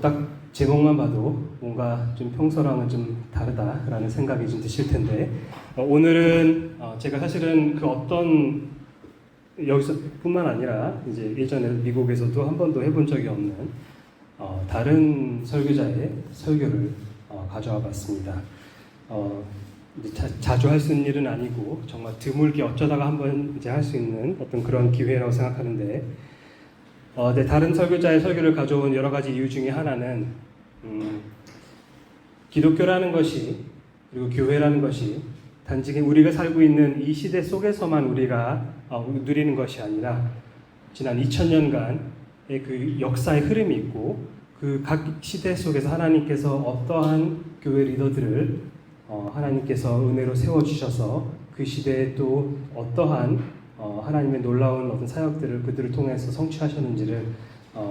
딱 제목만 봐도 뭔가 좀 평소랑은 좀 다르다라는 생각이 좀 드실 텐데, 오늘은 제가 사실은 그 어떤 여기서뿐만 아니라 이제 예전에 미국에서도 한 번도 해본 적이 없는 다른 설교자의 설교를 가져와 봤습니다. 이제 자주 할 수 있는 일은 아니고 정말 드물게 어쩌다가 한번 이제 할 수 있는 어떤 그런 기회라고 생각하는데, 네, 다른 설교자의 설교를 가져온 여러 가지 이유 중에 하나는 기독교라는 것이, 그리고 교회라는 것이 단지 우리가 살고 있는 이 시대 속에서만 우리가 누리는 것이 아니라 지난 2000년간의 그 역사의 흐름이 있고, 그 각 시대 속에서 하나님께서 어떠한 교회 리더들을 하나님께서 은혜로 세워주셔서 그 시대에 또 어떠한 하나님의 놀라운 어떤 사역들을 그들을 통해서 성취하셨는지를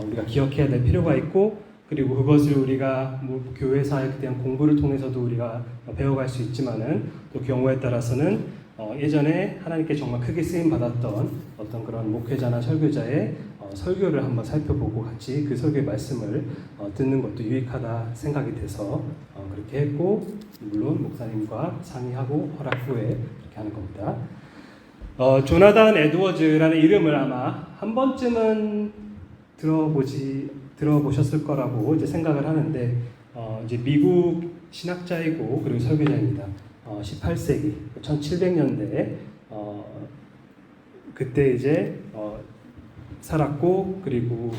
우리가 기억해야 될 필요가 있고, 그리고 그것을 우리가 교회 사역에 대한 공부를 통해서도 우리가 배워갈 수 있지만은, 또 경우에 따라서는 예전에 하나님께 정말 크게 쓰임 받았던 어떤 그런 목회자나 설교자의 설교를 한번 살펴보고 같이 그 설교의 말씀을 듣는 것도 유익하다 생각이 돼서 그렇게 했고, 물론 목사님과 상의하고 허락 후에 그렇게 하는 겁니다. 조나단 에드워즈라는 이름을 아마 한 번쯤은 들어보셨을 거라고 이제 생각을 하는데, 이제 미국 신학자이고 그리고 설교자입니다. 18세기 1700년대에 그때 이제 살았고, 그리고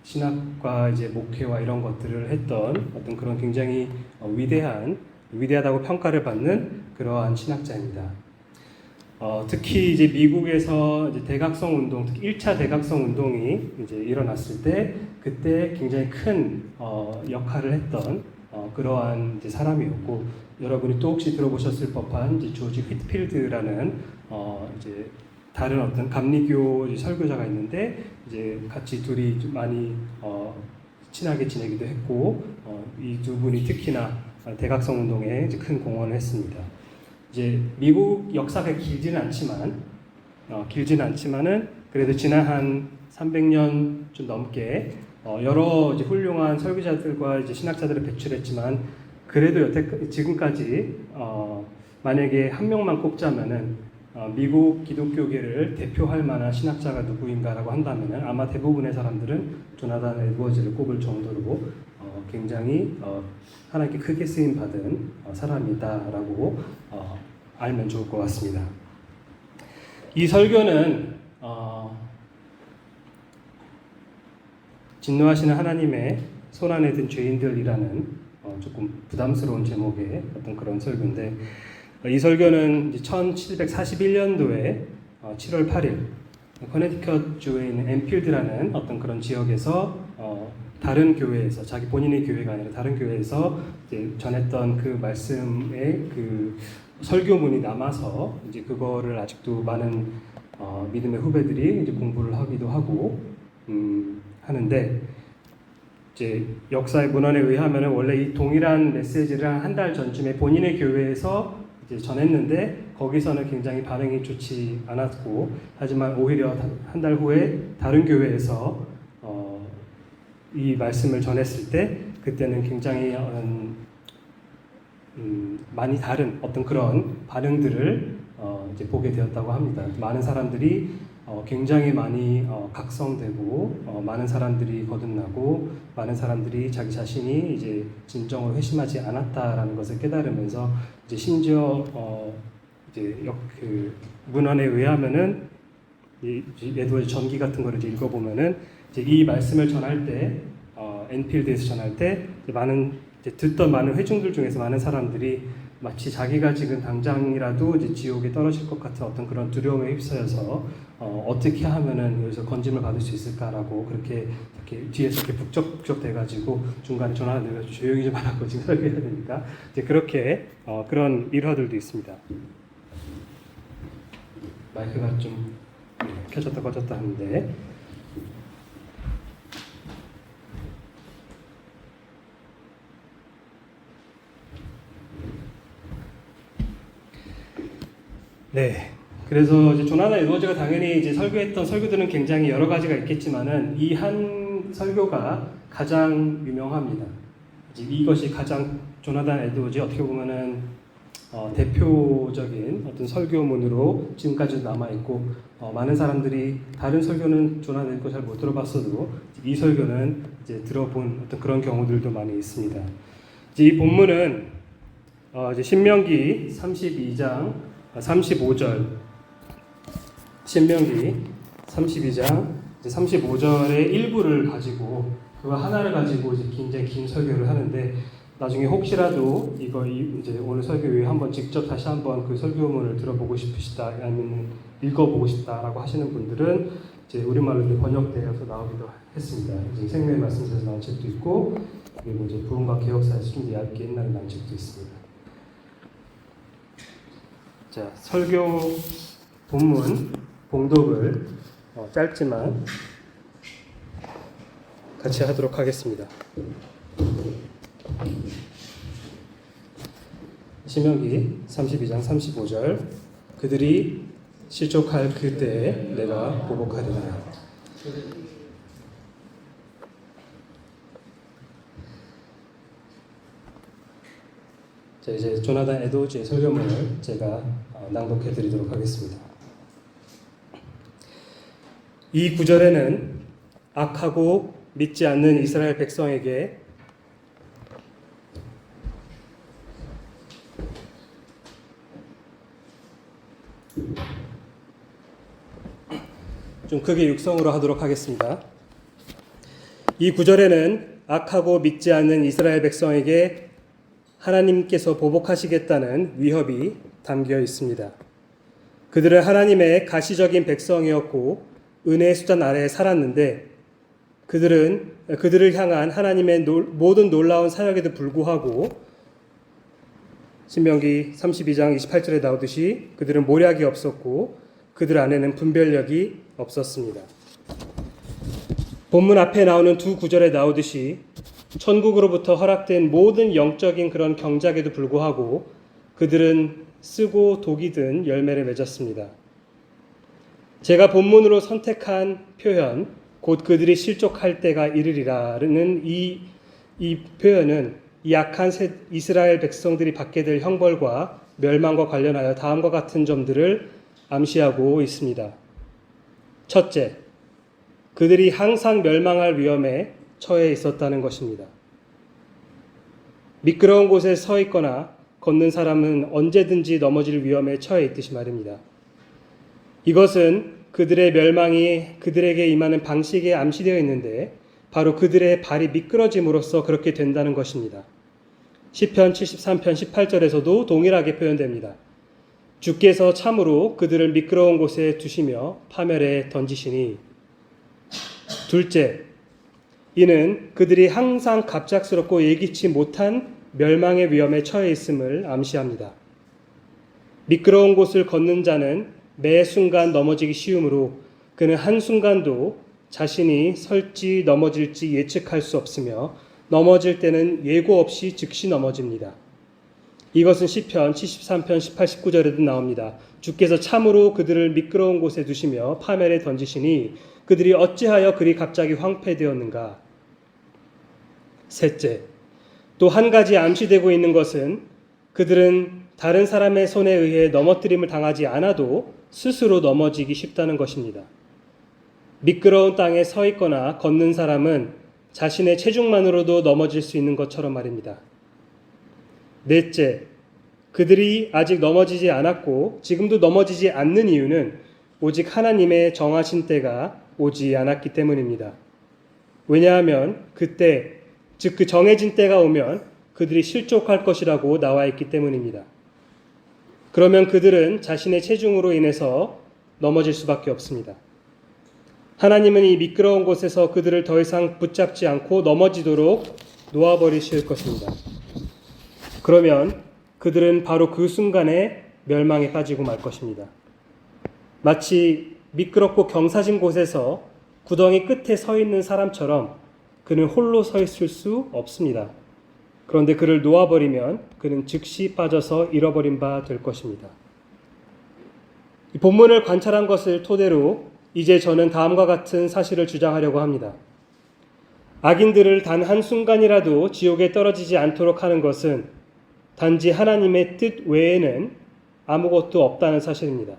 신학과 이제 목회와 이런 것들을 했던 어떤 그런 굉장히 위대하다고 평가를 받는 그러한 신학자입니다. 특히 이제 미국에서 이제 대각성 운동, 특히 1차 대각성 운동이 이제 일어났을 때 그때 굉장히 큰 역할을 했던 그러한 이제 사람이었고, 여러분이 또 혹시 들어보셨을 법한 이제 조지 휘트필드라는 이제 다른 어떤 감리교 설교자가 있는데, 이제 같이 둘이 좀 많이 친하게 지내기도 했고, 이 두 분이 특히나 대각성 운동에 이제 큰 공헌을 했습니다. 이제 미국 역사가 길지는 않지만은 그래도 지난 한 300년 좀 넘게 여러 이제 훌륭한 설교자들과 이제 신학자들을 배출했지만, 그래도 지금까지 만약에 한 명만 꼽자면은 미국 기독교계를 대표할 만한 신학자가 누구인가라고 한다면은 아마 대부분의 사람들은 조나단 에드워즈를 꼽을 정도로 굉장히 하나님께 크게 쓰임 받은 사람이다라고 알면 좋을 것 같습니다. 이 설교는 진노하시는 하나님의 손안에 든 죄인들이라는 조금 부담스러운 제목의 어떤 그런 설교인데, 이 설교는 1741년도에 7월 8일 커네티컷 주에 있는 앤필드라는 어떤 그런 지역에서 다른 교회에서, 자기 본인의 교회가 아니라 다른 교회에서 이제 전했던 그 말씀의 그 설교문이 남아서 이제 그거를 아직도 많은 믿음의 후배들이 이제 공부를 하기도 하고 하는데, 이제 역사의 문헌에 의하면 원래 이 동일한 메시지를 한 달 전쯤에 본인의 교회에서 이제 전했는데, 거기서는 굉장히 반응이 좋지 않았고, 하지만 오히려 한 달 후에 다른 교회에서 이 말씀을 전했을 때 그때는 굉장히 많이 다른 어떤 그런 반응들을 이제 보게 되었다고 합니다. 많은 사람들이 굉장히 많이 각성되고, 많은 사람들이 거듭나고, 많은 사람들이 자기 자신이 이제 진정으로 회심하지 않았다라는 것을 깨달으면서, 이제 심지어 이제 그 문헌에 의하면은 이 에드워즈 전기 같은 거를 이제 읽어보면은 이제 이 말씀을 전할 때 앤필드에서 전할 때 이제 듣던 많은 회중들 중에서 많은 사람들이 마치 자기가 지금 당장이라도 이제 지옥에 떨어질 것 같은 어떤 그런 두려움에 휩싸여서 어떻게 하면은 여기서 건짐을 받을 수 있을까라고 그렇게 뒤에서 이렇게 북적북적 돼가지고 중간에 전화를 내면서 조용히 좀 하라고 지금 설교해야 되니까 이제 그렇게 그런 일화들도 있습니다. 마이크가 좀 켜졌다 꺼졌다 하는데, 네. 그래서 이제 조나단 에드워즈가 당연히 이제 설교했던 설교들은 굉장히 여러 가지가 있겠지만은 이 한 설교가 가장 유명합니다. 이것이 가장 조나단 에드워즈의 어떻게 보면은 대표적인 어떤 설교문으로 지금까지도 남아 있고, 많은 사람들이 다른 설교는 조나단 에드워즈 잘 못 들어봤어도 이 설교는 이제 들어본 어떤 그런 경우들도 많이 있습니다. 이 본문은 이제 신명기 32장 35절, 신명기 32장 35절의 일부를 가지고, 그거 하나를 가지고 이제 굉장히 긴 설교를 하는데, 나중에 혹시라도 이제 오늘 설교 외에 한번 직접 다시 한번 그 설교문을 들어보고 싶으시다, 아니면 읽어보고 싶다라고 하시는 분들은 이제 우리말로 번역되어서 나오기도 했습니다. 이제 생명의 말씀에서 나온 책도 있고, 그리고 이제 부흥과 개혁사에서 좀 얇게 옛날에 나온 책도 있습니다. 자, 설교 본문 봉독을 짧지만 같이 하도록 하겠습니다. 신명기 32장 35절, 그들이 실족할 그때에 내가 보복하리라. 자, 이제 조나단 에드워즈의 설교문을 제가 낭독해 드리도록 하겠습니다. 이 구절에는 악하고 믿지 않는 이스라엘 백성에게 좀 크게 육성으로 하도록 하겠습니다. 이 구절에는 악하고 믿지 않는 이스라엘 백성에게 하나님께서 보복하시겠다는 위협이 담겨 있습니다. 그들은 하나님의 가시적인 백성이었고 은혜의 수단 아래에 살았는데, 그들을 향한 하나님의 모든 놀라운 사역에도 불구하고 신명기 32장 28절에 나오듯이 그들은 모략이 없었고 그들 안에는 분별력이 없었습니다. 본문 앞에 나오는 두 구절에 나오듯이 천국으로부터 허락된 모든 영적인 그런 경작에도 불구하고 그들은 쓰고 독이 든 열매를 맺었습니다. 제가 본문으로 선택한 표현, 곧 그들이 실족할 때가 이르리라는 이 표현은 이 악한 이스라엘 백성들이 받게 될 형벌과 멸망과 관련하여 다음과 같은 점들을 암시하고 있습니다. 첫째, 그들이 항상 멸망할 위험에 처해 있었다는 것입니다. 미끄러운 곳에 서 있거나 걷는 사람은 언제든지 넘어질 위험에 처해 있듯이 말입니다. 이것은 그들의 멸망이 그들에게 임하는 방식에 암시되어 있는데, 바로 그들의 발이 미끄러짐으로써 그렇게 된다는 것입니다. 시편 73편 18절에서도 동일하게 표현됩니다. 주께서 참으로 그들을 미끄러운 곳에 두시며 파멸에 던지시니. 둘째, 이는 그들이 항상 갑작스럽고 예기치 못한 멸망의 위험에 처해 있음을 암시합니다. 미끄러운 곳을 걷는 자는 매 순간 넘어지기 쉬우므로 그는 한순간도 자신이 설지 넘어질지 예측할 수 없으며 넘어질 때는 예고 없이 즉시 넘어집니다. 이것은 시편 73편 18, 19절에도 나옵니다. 주께서 참으로 그들을 미끄러운 곳에 두시며 파멸에 던지시니 그들이 어찌하여 그리 갑자기 황폐되었는가. 셋째, 또 한 가지 암시되고 있는 것은 그들은 다른 사람의 손에 의해 넘어뜨림을 당하지 않아도 스스로 넘어지기 쉽다는 것입니다. 미끄러운 땅에 서 있거나 걷는 사람은 자신의 체중만으로도 넘어질 수 있는 것처럼 말입니다. 넷째, 그들이 아직 넘어지지 않았고 지금도 넘어지지 않는 이유는 오직 하나님의 정하신 때가 오지 않았기 때문입니다. 왜냐하면 그때, 즉 그 정해진 때가 오면 그들이 실족할 것이라고 나와 있기 때문입니다. 그러면 그들은 자신의 체중으로 인해서 넘어질 수밖에 없습니다. 하나님은 이 미끄러운 곳에서 그들을 더 이상 붙잡지 않고 넘어지도록 놓아버리실 것입니다. 그러면 그들은 바로 그 순간에 멸망에 빠지고 말 것입니다. 마치 미끄럽고 경사진 곳에서 구덩이 끝에 서 있는 사람처럼 그는 홀로 서 있을 수 없습니다. 그런데 그를 놓아버리면 그는 즉시 빠져서 잃어버린 바 될 것입니다. 이 본문을 관찰한 것을 토대로 이제 저는 다음과 같은 사실을 주장하려고 합니다. 악인들을 단 한순간이라도 지옥에 떨어지지 않도록 하는 것은 단지 하나님의 뜻 외에는 아무것도 없다는 사실입니다.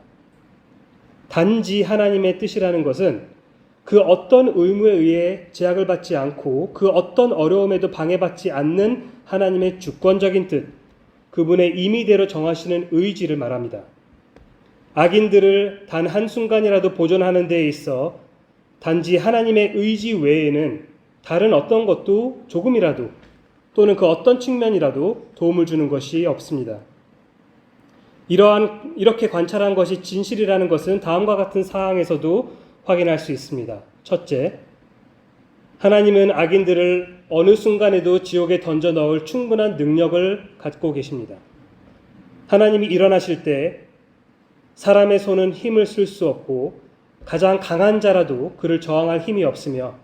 단지 하나님의 뜻이라는 것은 그 어떤 의무에 의해 제약을 받지 않고 그 어떤 어려움에도 방해받지 않는 하나님의 주권적인 뜻, 그분의 임의대로 정하시는 의지를 말합니다. 악인들을 단 한순간이라도 보존하는 데에 있어 단지 하나님의 의지 외에는 다른 어떤 것도 조금이라도 또는 그 어떤 측면이라도 도움을 주는 것이 없습니다. 이렇게 관찰한 것이 진실이라는 것은 다음과 같은 사항에서도 확인할 수 있습니다. 첫째, 하나님은 악인들을 어느 순간에도 지옥에 던져 넣을 충분한 능력을 갖고 계십니다. 하나님이 일어나실 때 사람의 손은 힘을 쓸 수 없고 가장 강한 자라도 그를 저항할 힘이 없으며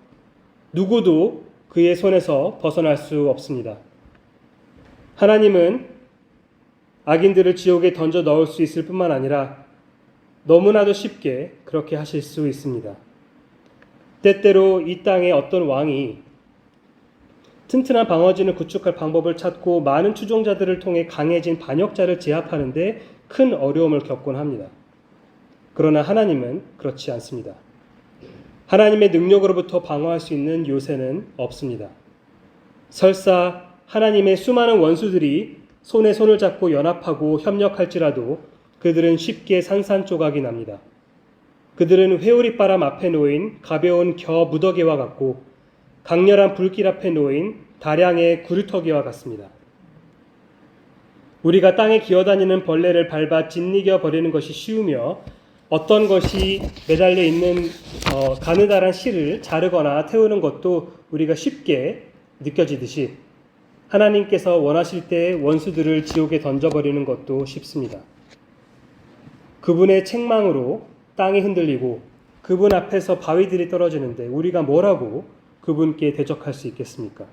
누구도 그의 손에서 벗어날 수 없습니다. 하나님은 악인들을 지옥에 던져 넣을 수 있을 뿐만 아니라 너무나도 쉽게 그렇게 하실 수 있습니다. 때때로 이 땅에 어떤 왕이 튼튼한 방어진을 구축할 방법을 찾고 많은 추종자들을 통해 강해진 반역자를 제압하는데 큰 어려움을 겪곤 합니다. 그러나 하나님은 그렇지 않습니다. 하나님의 능력으로부터 방어할 수 있는 요새는 없습니다. 설사 하나님의 수많은 원수들이 손에 손을 잡고 연합하고 협력할지라도 그들은 쉽게 산산조각이 납니다. 그들은 회오리바람 앞에 놓인 가벼운 겨 무더기와 같고 강렬한 불길 앞에 놓인 다량의 구루터기와 같습니다. 우리가 땅에 기어다니는 벌레를 밟아 짓이겨 버리는 것이 쉬우며 어떤 것이 매달려 있는 가느다란 실을 자르거나 태우는 것도 우리가 쉽게 느껴지듯이 하나님께서 원하실 때 원수들을 지옥에 던져버리는 것도 쉽습니다. 그분의 책망으로 땅이 흔들리고 그분 앞에서 바위들이 떨어지는데 우리가 뭐라고 그분께 대적할 수 있겠습니까?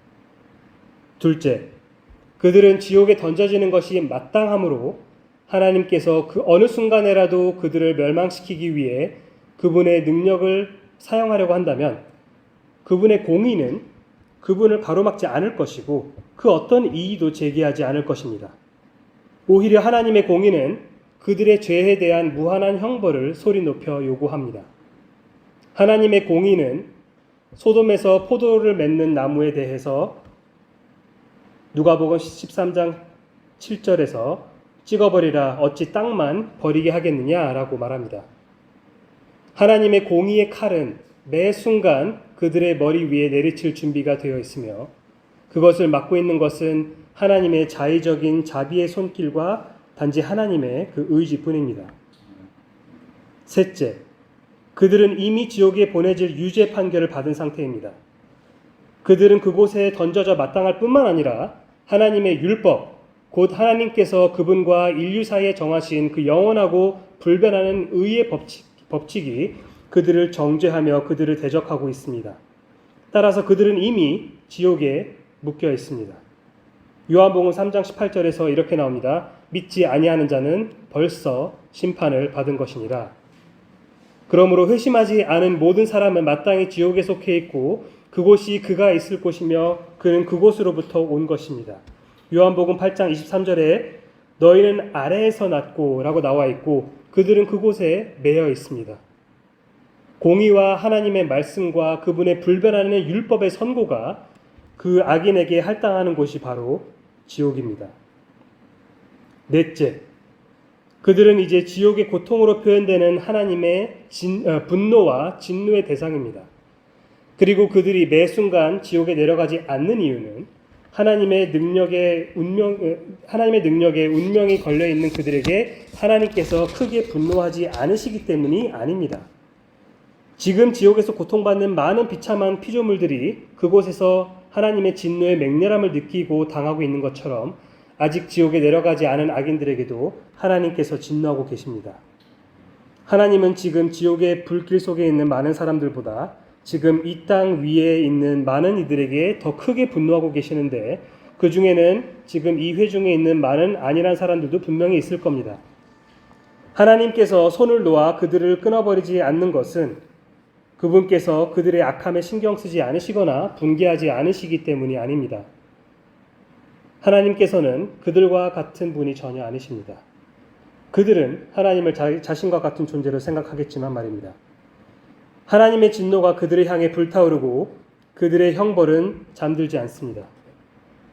둘째, 그들은 지옥에 던져지는 것이 마땅하므로 하나님께서 그 어느 순간에라도 그들을 멸망시키기 위해 그분의 능력을 사용하려고 한다면 그분의 공의는 그분을 가로막지 않을 것이고 그 어떤 이의도 제기하지 않을 것입니다. 오히려 하나님의 공의는 그들의 죄에 대한 무한한 형벌을 소리 높여 요구합니다. 하나님의 공의는 소돔에서 포도를 맺는 나무에 대해서 누가복음 13장 7절에서 찍어버리라 어찌 땅만 버리게 하겠느냐라고 말합니다. 하나님의 공의의 칼은 매 순간 그들의 머리 위에 내리칠 준비가 되어 있으며 그것을 막고 있는 것은 하나님의 자의적인 자비의 손길과 단지 하나님의 그 의지뿐입니다. 셋째, 그들은 이미 지옥에 보내질 유죄 판결을 받은 상태입니다. 그들은 그곳에 던져져 마땅할 뿐만 아니라 하나님의 율법, 곧 하나님께서 그분과 인류 사이에 정하신 그 영원하고 불변하는 의의 법칙이 그들을 정죄하며 그들을 대적하고 있습니다. 따라서 그들은 이미 지옥에 묶여 있습니다. 요한복음 3장 18절에서 이렇게 나옵니다. 믿지 아니하는 자는 벌써 심판을 받은 것이니라. 그러므로 회심하지 않은 모든 사람은 마땅히 지옥에 속해 있고 그곳이 그가 있을 곳이며 그는 그곳으로부터 온 것입니다. 요한복음 8장 23절에 너희는 아래에서 났고 라고 나와 있고 그들은 그곳에 매여 있습니다. 공의와 하나님의 말씀과 그분의 불변하는 율법의 선고가 그 악인에게 할당하는 곳이 바로 지옥입니다. 넷째, 그들은 이제 지옥의 고통으로 표현되는 하나님의 분노와 진노의 대상입니다. 그리고 그들이 매 순간 지옥에 내려가지 않는 이유는 하나님의 능력에 운명이 걸려 있는 그들에게 하나님께서 크게 분노하지 않으시기 때문이 아닙니다. 지금 지옥에서 고통받는 많은 비참한 피조물들이 그곳에서 하나님의 진노의 맹렬함을 느끼고 당하고 있는 것처럼 아직 지옥에 내려가지 않은 악인들에게도 하나님께서 진노하고 계십니다. 하나님은 지금 지옥의 불길 속에 있는 많은 사람들보다 지금 이 땅 위에 있는 많은 이들에게 더 크게 분노하고 계시는데 그 중에는 지금 이 회중에 있는 많은 안일한 사람들도 분명히 있을 겁니다. 하나님께서 손을 놓아 그들을 끊어버리지 않는 것은 그분께서 그들의 악함에 신경 쓰지 않으시거나 분개하지 않으시기 때문이 아닙니다. 하나님께서는 그들과 같은 분이 전혀 아니십니다. 그들은 하나님을 자신과 같은 존재로 생각하겠지만 말입니다. 하나님의 진노가 그들을 향해 불타오르고 그들의 형벌은 잠들지 않습니다.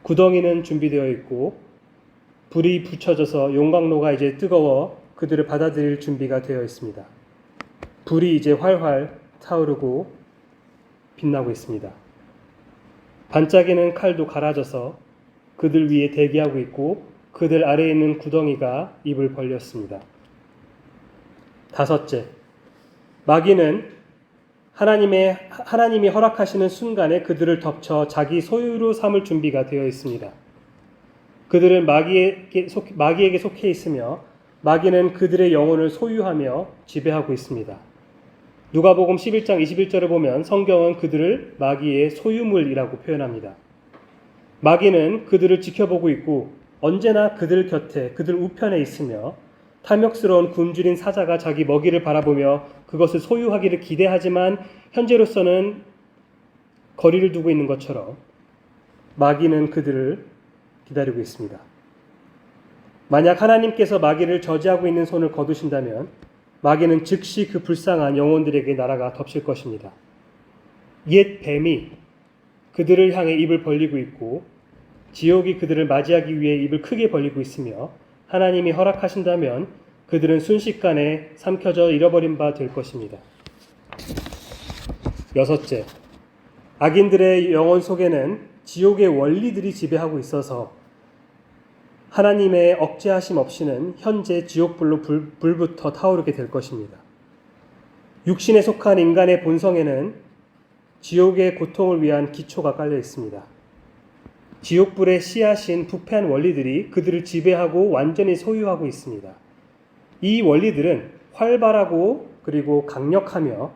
구덩이는 준비되어 있고 불이 붙여져서 용광로가 이제 뜨거워 그들을 받아들일 준비가 되어 있습니다. 불이 이제 활활 타오르고 빛나고 있습니다. 반짝이는 칼도 갈아져서 그들 위에 대기하고 있고 그들 아래에 있는 구덩이가 입을 벌렸습니다. 다섯째, 마귀는 하나님이 허락하시는 순간에 그들을 덮쳐 자기 소유로 삼을 준비가 되어 있습니다. 그들은 마귀에게 속해 있으며 마귀는 그들의 영혼을 소유하며 지배하고 있습니다. 누가복음 11장 21절을 보면 성경은 그들을 마귀의 소유물이라고 표현합니다. 마귀는 그들을 지켜보고 있고 언제나 그들 곁에, 그들 우편에 있으며 탐욕스러운 굶주린 사자가 자기 먹이를 바라보며 그것을 소유하기를 기대하지만 현재로서는 거리를 두고 있는 것처럼 마귀는 그들을 기다리고 있습니다. 만약 하나님께서 마귀를 저지하고 있는 손을 거두신다면 마귀는 즉시 그 불쌍한 영혼들에게 날아가 덮칠 것입니다. 옛 뱀이 그들을 향해 입을 벌리고 있고 지옥이 그들을 맞이하기 위해 입을 크게 벌리고 있으며 하나님이 허락하신다면 그들은 순식간에 삼켜져 잃어버린 바 될 것입니다. 여섯째, 악인들의 영혼 속에는 지옥의 원리들이 지배하고 있어서 하나님의 억제하심 없이는 현재 지옥불로 불부터 타오르게 될 것입니다. 육신에 속한 인간의 본성에는 지옥의 고통을 위한 기초가 깔려 있습니다. 지옥불의 씨앗인 부패한 원리들이 그들을 지배하고 완전히 소유하고 있습니다. 이 원리들은 활발하고 그리고 강력하며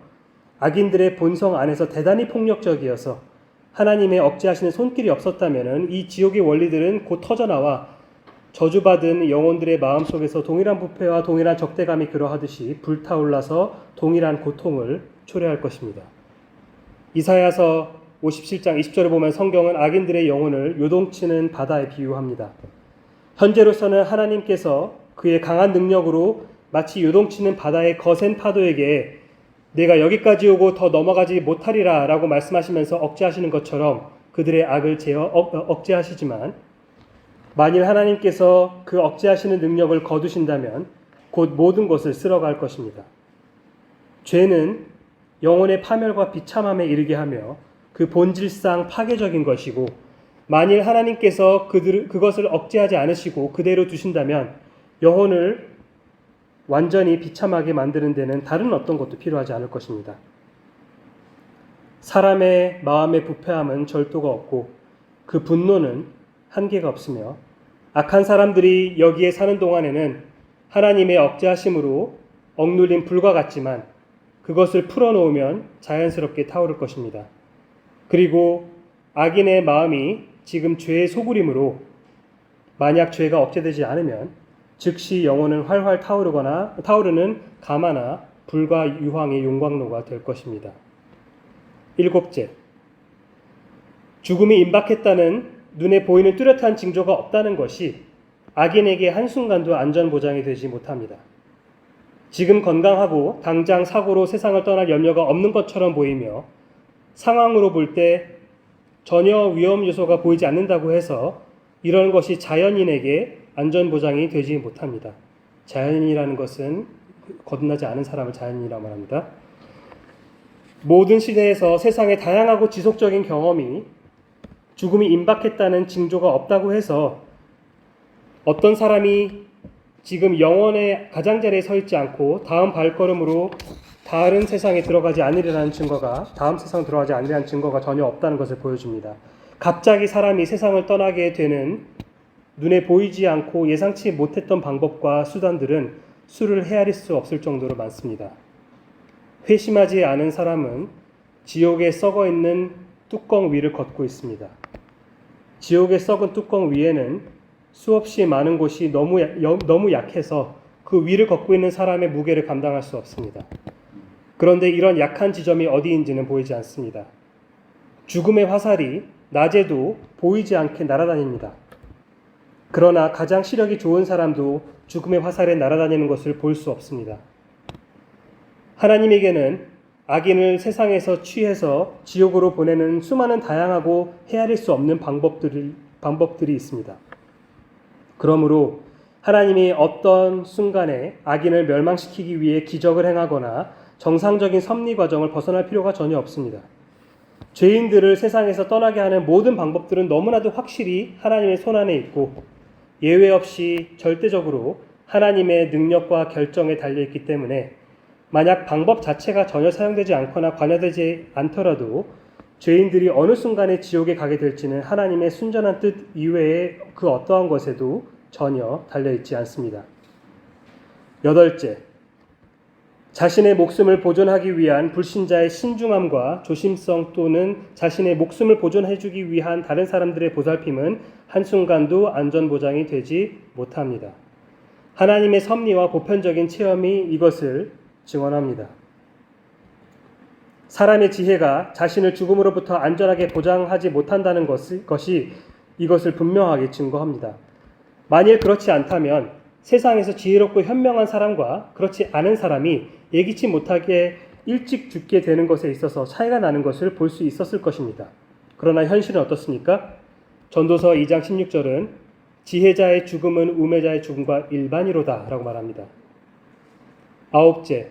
악인들의 본성 안에서 대단히 폭력적이어서 하나님의 억제하시는 손길이 없었다면 이 지옥의 원리들은 곧 터져나와 저주받은 영혼들의 마음속에서 동일한 부패와 동일한 적대감이 그러하듯이 불타올라서 동일한 고통을 초래할 것입니다. 이사야서 57장 20절을 보면 성경은 악인들의 영혼을 요동치는 바다에 비유합니다. 현재로서는 하나님께서 그의 강한 능력으로 마치 요동치는 바다의 거센 파도에게 내가 여기까지 오고 더 넘어가지 못하리라 라고 말씀하시면서 억제하시는 것처럼 그들의 악을 억제하시지만 만일 하나님께서 그 억제하시는 능력을 거두신다면 곧 모든 것을 쓸어갈 것입니다. 죄는 영혼의 파멸과 비참함에 이르게 하며 그 본질상 파괴적인 것이고 만일 하나님께서 그것을 억제하지 않으시고 그대로 두신다면 영혼을 완전히 비참하게 만드는 데는 다른 어떤 것도 필요하지 않을 것입니다. 사람의 마음의 부패함은 절도가 없고 그 분노는 한계가 없으며 악한 사람들이 여기에 사는 동안에는 하나님의 억제하심으로 억눌린 불과 같지만 그것을 풀어놓으면 자연스럽게 타오를 것입니다. 그리고 악인의 마음이 지금 죄의 소굴이므로 만약 죄가 억제되지 않으면 즉시 영혼은 활활 타오르는 가마나 불과 유황의 용광로가 될 것입니다. 일곱째, 죽음이 임박했다는 눈에 보이는 뚜렷한 징조가 없다는 것이 악인에게 한순간도 안전보장이 되지 못합니다. 지금 건강하고 당장 사고로 세상을 떠날 염려가 없는 것처럼 보이며 상황으로 볼 때 전혀 위험 요소가 보이지 않는다고 해서 이런 것이 자연인에게 안전보장이 되지 못합니다. 자연인이라는 것은 거듭나지 않은 사람을 자연인이라고 말합니다. 모든 시대에서 세상의 다양하고 지속적인 경험이 죽음이 임박했다는 징조가 없다고 해서 어떤 사람이 지금 영원의 가장자리에 서 있지 않고 다음 발걸음으로 다른 세상에 들어가지 않으리라는 증거가 다음 세상 들어가지 않으리라는 증거가 전혀 없다는 것을 보여줍니다. 갑자기 사람이 세상을 떠나게 되는 눈에 보이지 않고 예상치 못했던 방법과 수단들은 수를 헤아릴 수 없을 정도로 많습니다. 회심하지 않은 사람은 지옥에 썩어 있는 뚜껑 위를 걷고 있습니다. 지옥의 썩은 뚜껑 위에는 수없이 많은 곳이 너무 약해서 그 위를 걷고 있는 사람의 무게를 감당할 수 없습니다. 그런데 이런 약한 지점이 어디인지는 보이지 않습니다. 죽음의 화살이 낮에도 보이지 않게 날아다닙니다. 그러나 가장 시력이 좋은 사람도 죽음의 화살에 날아다니는 것을 볼 수 없습니다. 하나님에게는 악인을 세상에서 취해서 지옥으로 보내는 수많은 다양하고 헤아릴 수 없는 방법들이 있습니다. 그러므로 하나님이 어떤 순간에 악인을 멸망시키기 위해 기적을 행하거나 정상적인 섭리 과정을 벗어날 필요가 전혀 없습니다. 죄인들을 세상에서 떠나게 하는 모든 방법들은 너무나도 확실히 하나님의 손안에 있고 예외 없이 절대적으로 하나님의 능력과 결정에 달려있기 때문에 만약 방법 자체가 전혀 사용되지 않거나 관여되지 않더라도 죄인들이 어느 순간에 지옥에 가게 될지는 하나님의 순전한 뜻 이외의 그 어떠한 것에도 전혀 달려있지 않습니다. 8째, 자신의 목숨을 보존하기 위한 불신자의 신중함과 조심성 또는 자신의 목숨을 보존해주기 위한 다른 사람들의 보살핌은 한순간도 안전보장이 되지 못합니다. 하나님의 섭리와 보편적인 체험이 이것을 증언합니다. 사람의 지혜가 자신을 죽음으로부터 안전하게 보장하지 못한다는 것이 이것을 분명하게 증거합니다. 만일 그렇지 않다면 세상에서 지혜롭고 현명한 사람과 그렇지 않은 사람이 예기치 못하게 일찍 죽게 되는 것에 있어서 차이가 나는 것을 볼 수 있었을 것입니다. 그러나 현실은 어떻습니까? 전도서 2장 16절은 지혜자의 죽음은 우매자의 죽음과 일반이로다 라고 말합니다. 9째,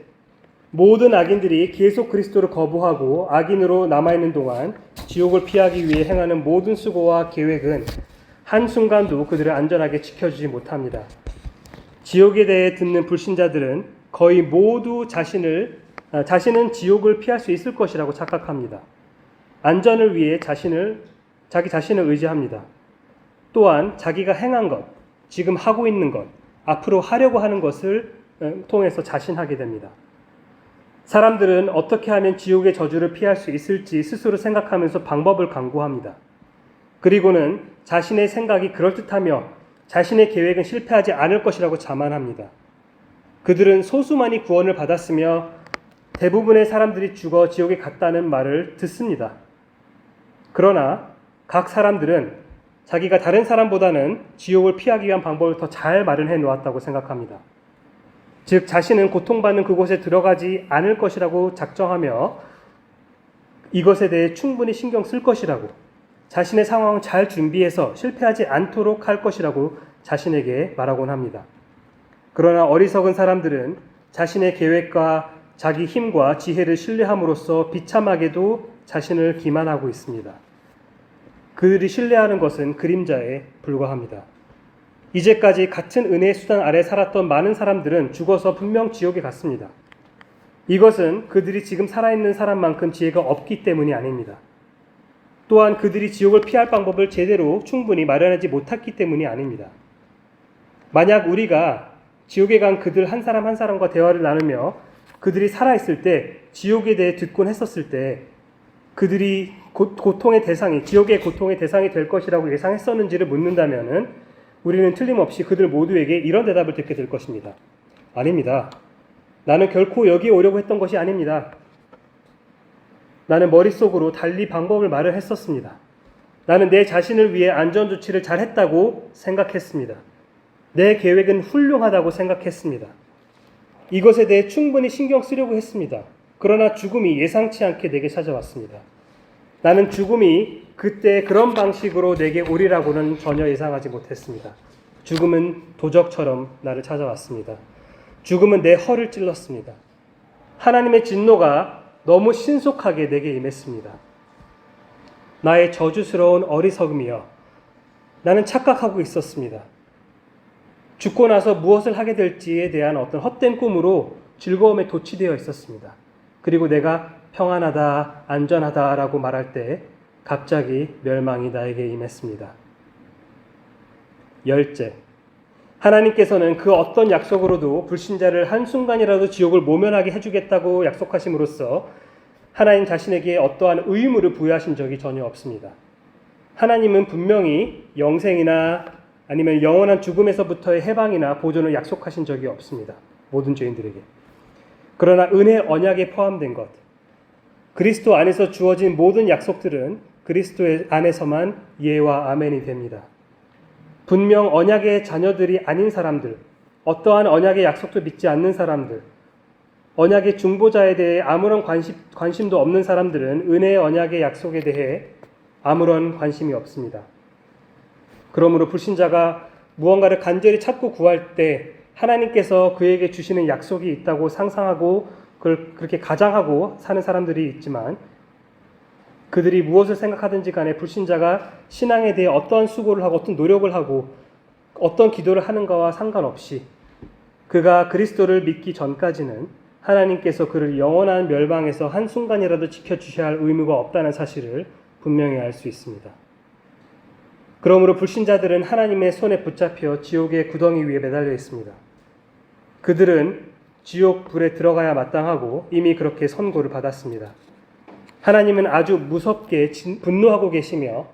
모든 악인들이 계속 그리스도를 거부하고 악인으로 남아있는 동안 지옥을 피하기 위해 행하는 모든 수고와 계획은 한순간도 그들을 안전하게 지켜주지 못합니다. 지옥에 대해 듣는 불신자들은 거의 모두 자신은 지옥을 피할 수 있을 것이라고 착각합니다. 안전을 위해 자기 자신을 의지합니다. 또한 자기가 행한 것, 지금 하고 있는 것, 앞으로 하려고 하는 것을 통해서 자신하게 됩니다. 사람들은 어떻게 하면 지옥의 저주를 피할 수 있을지 스스로 생각하면서 방법을 강구합니다. 그리고는 자신의 생각이 그럴듯하며 자신의 계획은 실패하지 않을 것이라고 자만합니다. 그들은 소수만이 구원을 받았으며 대부분의 사람들이 죽어 지옥에 갔다는 말을 듣습니다. 그러나 각 사람들은 자기가 다른 사람보다는 지옥을 피하기 위한 방법을 더 잘 마련해 놓았다고 생각합니다. 즉 자신은 고통받는 그곳에 들어가지 않을 것이라고 작정하며 이것에 대해 충분히 신경 쓸 것이라고, 자신의 상황을 잘 준비해서 실패하지 않도록 할 것이라고 자신에게 말하곤 합니다. 그러나 어리석은 사람들은 자신의 계획과 자기 힘과 지혜를 신뢰함으로써 비참하게도 자신을 기만하고 있습니다. 그들이 신뢰하는 것은 그림자에 불과합니다. 이제까지 같은 은혜의 수단 아래 살았던 많은 사람들은 죽어서 분명 지옥에 갔습니다. 이것은 그들이 지금 살아있는 사람만큼 지혜가 없기 때문이 아닙니다. 또한 그들이 지옥을 피할 방법을 제대로 충분히 마련하지 못했기 때문이 아닙니다. 만약 우리가 지옥에 간 그들 한 사람 한 사람과 대화를 나누며 그들이 살아있을 때 지옥에 대해 듣곤 했었을 때 그들이 지옥의 고통의 대상이 될 것이라고 예상했었는지를 묻는다면은 우리는 틀림없이 그들 모두에게 이런 대답을 듣게 될 것입니다. 아닙니다. 나는 결코 여기에 오려고 했던 것이 아닙니다. 나는 머릿속으로 달리 방법을 마련했었습니다. 나는 내 자신을 위해 안전조치를 잘했다고 생각했습니다. 내 계획은 훌륭하다고 생각했습니다. 이것에 대해 충분히 신경 쓰려고 했습니다. 그러나 죽음이 예상치 않게 내게 찾아왔습니다. 나는 죽음이 그때 그런 방식으로 내게 오리라고는 전혀 예상하지 못했습니다. 죽음은 도적처럼 나를 찾아왔습니다. 죽음은 내 허를 찔렀습니다. 하나님의 진노가 너무 신속하게 내게 임했습니다. 나의 저주스러운 어리석음이여, 나는 착각하고 있었습니다. 죽고 나서 무엇을 하게 될지에 대한 어떤 헛된 꿈으로 즐거움에 도취되어 있었습니다. 그리고 내가 평안하다, 안전하다라고 말할 때 갑자기 멸망이 나에게 임했습니다. 10째, 하나님께서는 그 어떤 약속으로도 불신자를 한순간이라도 지옥을 모면하게 해주겠다고 약속하심으로써 하나님 자신에게 어떠한 의무를 부여하신 적이 전혀 없습니다. 하나님은 분명히 영생이나 아니면 영원한 죽음에서부터의 해방이나 보존을 약속하신 적이 없습니다. 모든 죄인들에게. 그러나 은혜 언약에 포함된 것, 그리스도 안에서 주어진 모든 약속들은 그리스도 안에서만 예와 아멘이 됩니다. 분명 언약의 자녀들이 아닌 사람들, 어떠한 언약의 약속도 믿지 않는 사람들, 언약의 중보자에 대해 아무런 관심도 없는 사람들은 은혜의 언약의 약속에 대해 아무런 관심이 없습니다. 그러므로 불신자가 무언가를 간절히 찾고 구할 때 하나님께서 그에게 주시는 약속이 있다고 상상하고 그걸 그렇게 가장하고 사는 사람들이 있지만, 그들이 무엇을 생각하든지 간에 불신자가 신앙에 대해 어떤 수고를 하고 어떤 노력을 하고 어떤 기도를 하는가와 상관없이 그가 그리스도를 믿기 전까지는 하나님께서 그를 영원한 멸망에서 한순간이라도 지켜주셔야 할 의무가 없다는 사실을 분명히 알 수 있습니다. 그러므로 불신자들은 하나님의 손에 붙잡혀 지옥의 구덩이 위에 매달려 있습니다. 그들은 지옥 불에 들어가야 마땅하고 이미 그렇게 선고를 받았습니다. 하나님은 아주 무섭게 분노하고 계시며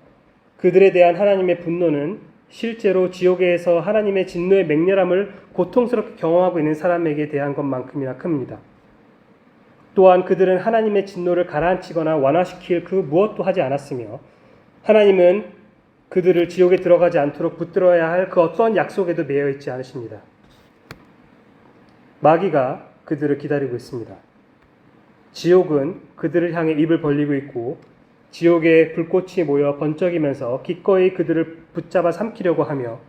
그들에 대한 하나님의 분노는 실제로 지옥에서 하나님의 진노의 맹렬함을 고통스럽게 경험하고 있는 사람에게 대한 것만큼이나 큽니다. 또한 그들은 하나님의 진노를 가라앉히거나 완화시킬 그 무엇도 하지 않았으며 하나님은 그들을 지옥에 들어가지 않도록 붙들어야 할 그 어떤 약속에도 매여 있지 않으십니다. 마귀가 그들을 기다리고 있습니다. 지옥은 그들을 향해 입을 벌리고 있고 지옥의 불꽃이 모여 번쩍이면서 기꺼이 그들을 붙잡아 삼키려고 하며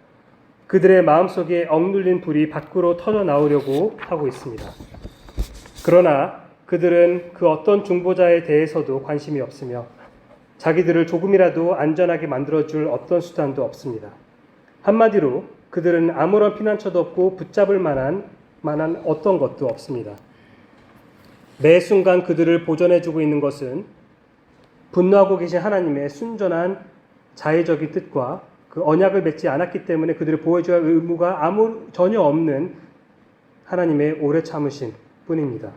그들의 마음속에 억눌린 불이 밖으로 터져 나오려고 하고 있습니다. 그러나 그들은 그 어떤 중보자에 대해서도 관심이 없으며 자기들을 조금이라도 안전하게 만들어줄 어떤 수단도 없습니다. 한마디로 그들은 아무런 피난처도 없고 붙잡을 만한 어떤 것도 없습니다. 매 순간 그들을 보존해주고 있는 것은 분노하고 계신 하나님의 순전한 자의적인 뜻과 그 언약을 맺지 않았기 때문에 그들을 보호해줘야 할 의무가 전혀 없는 하나님의 오래 참으심 뿐입니다.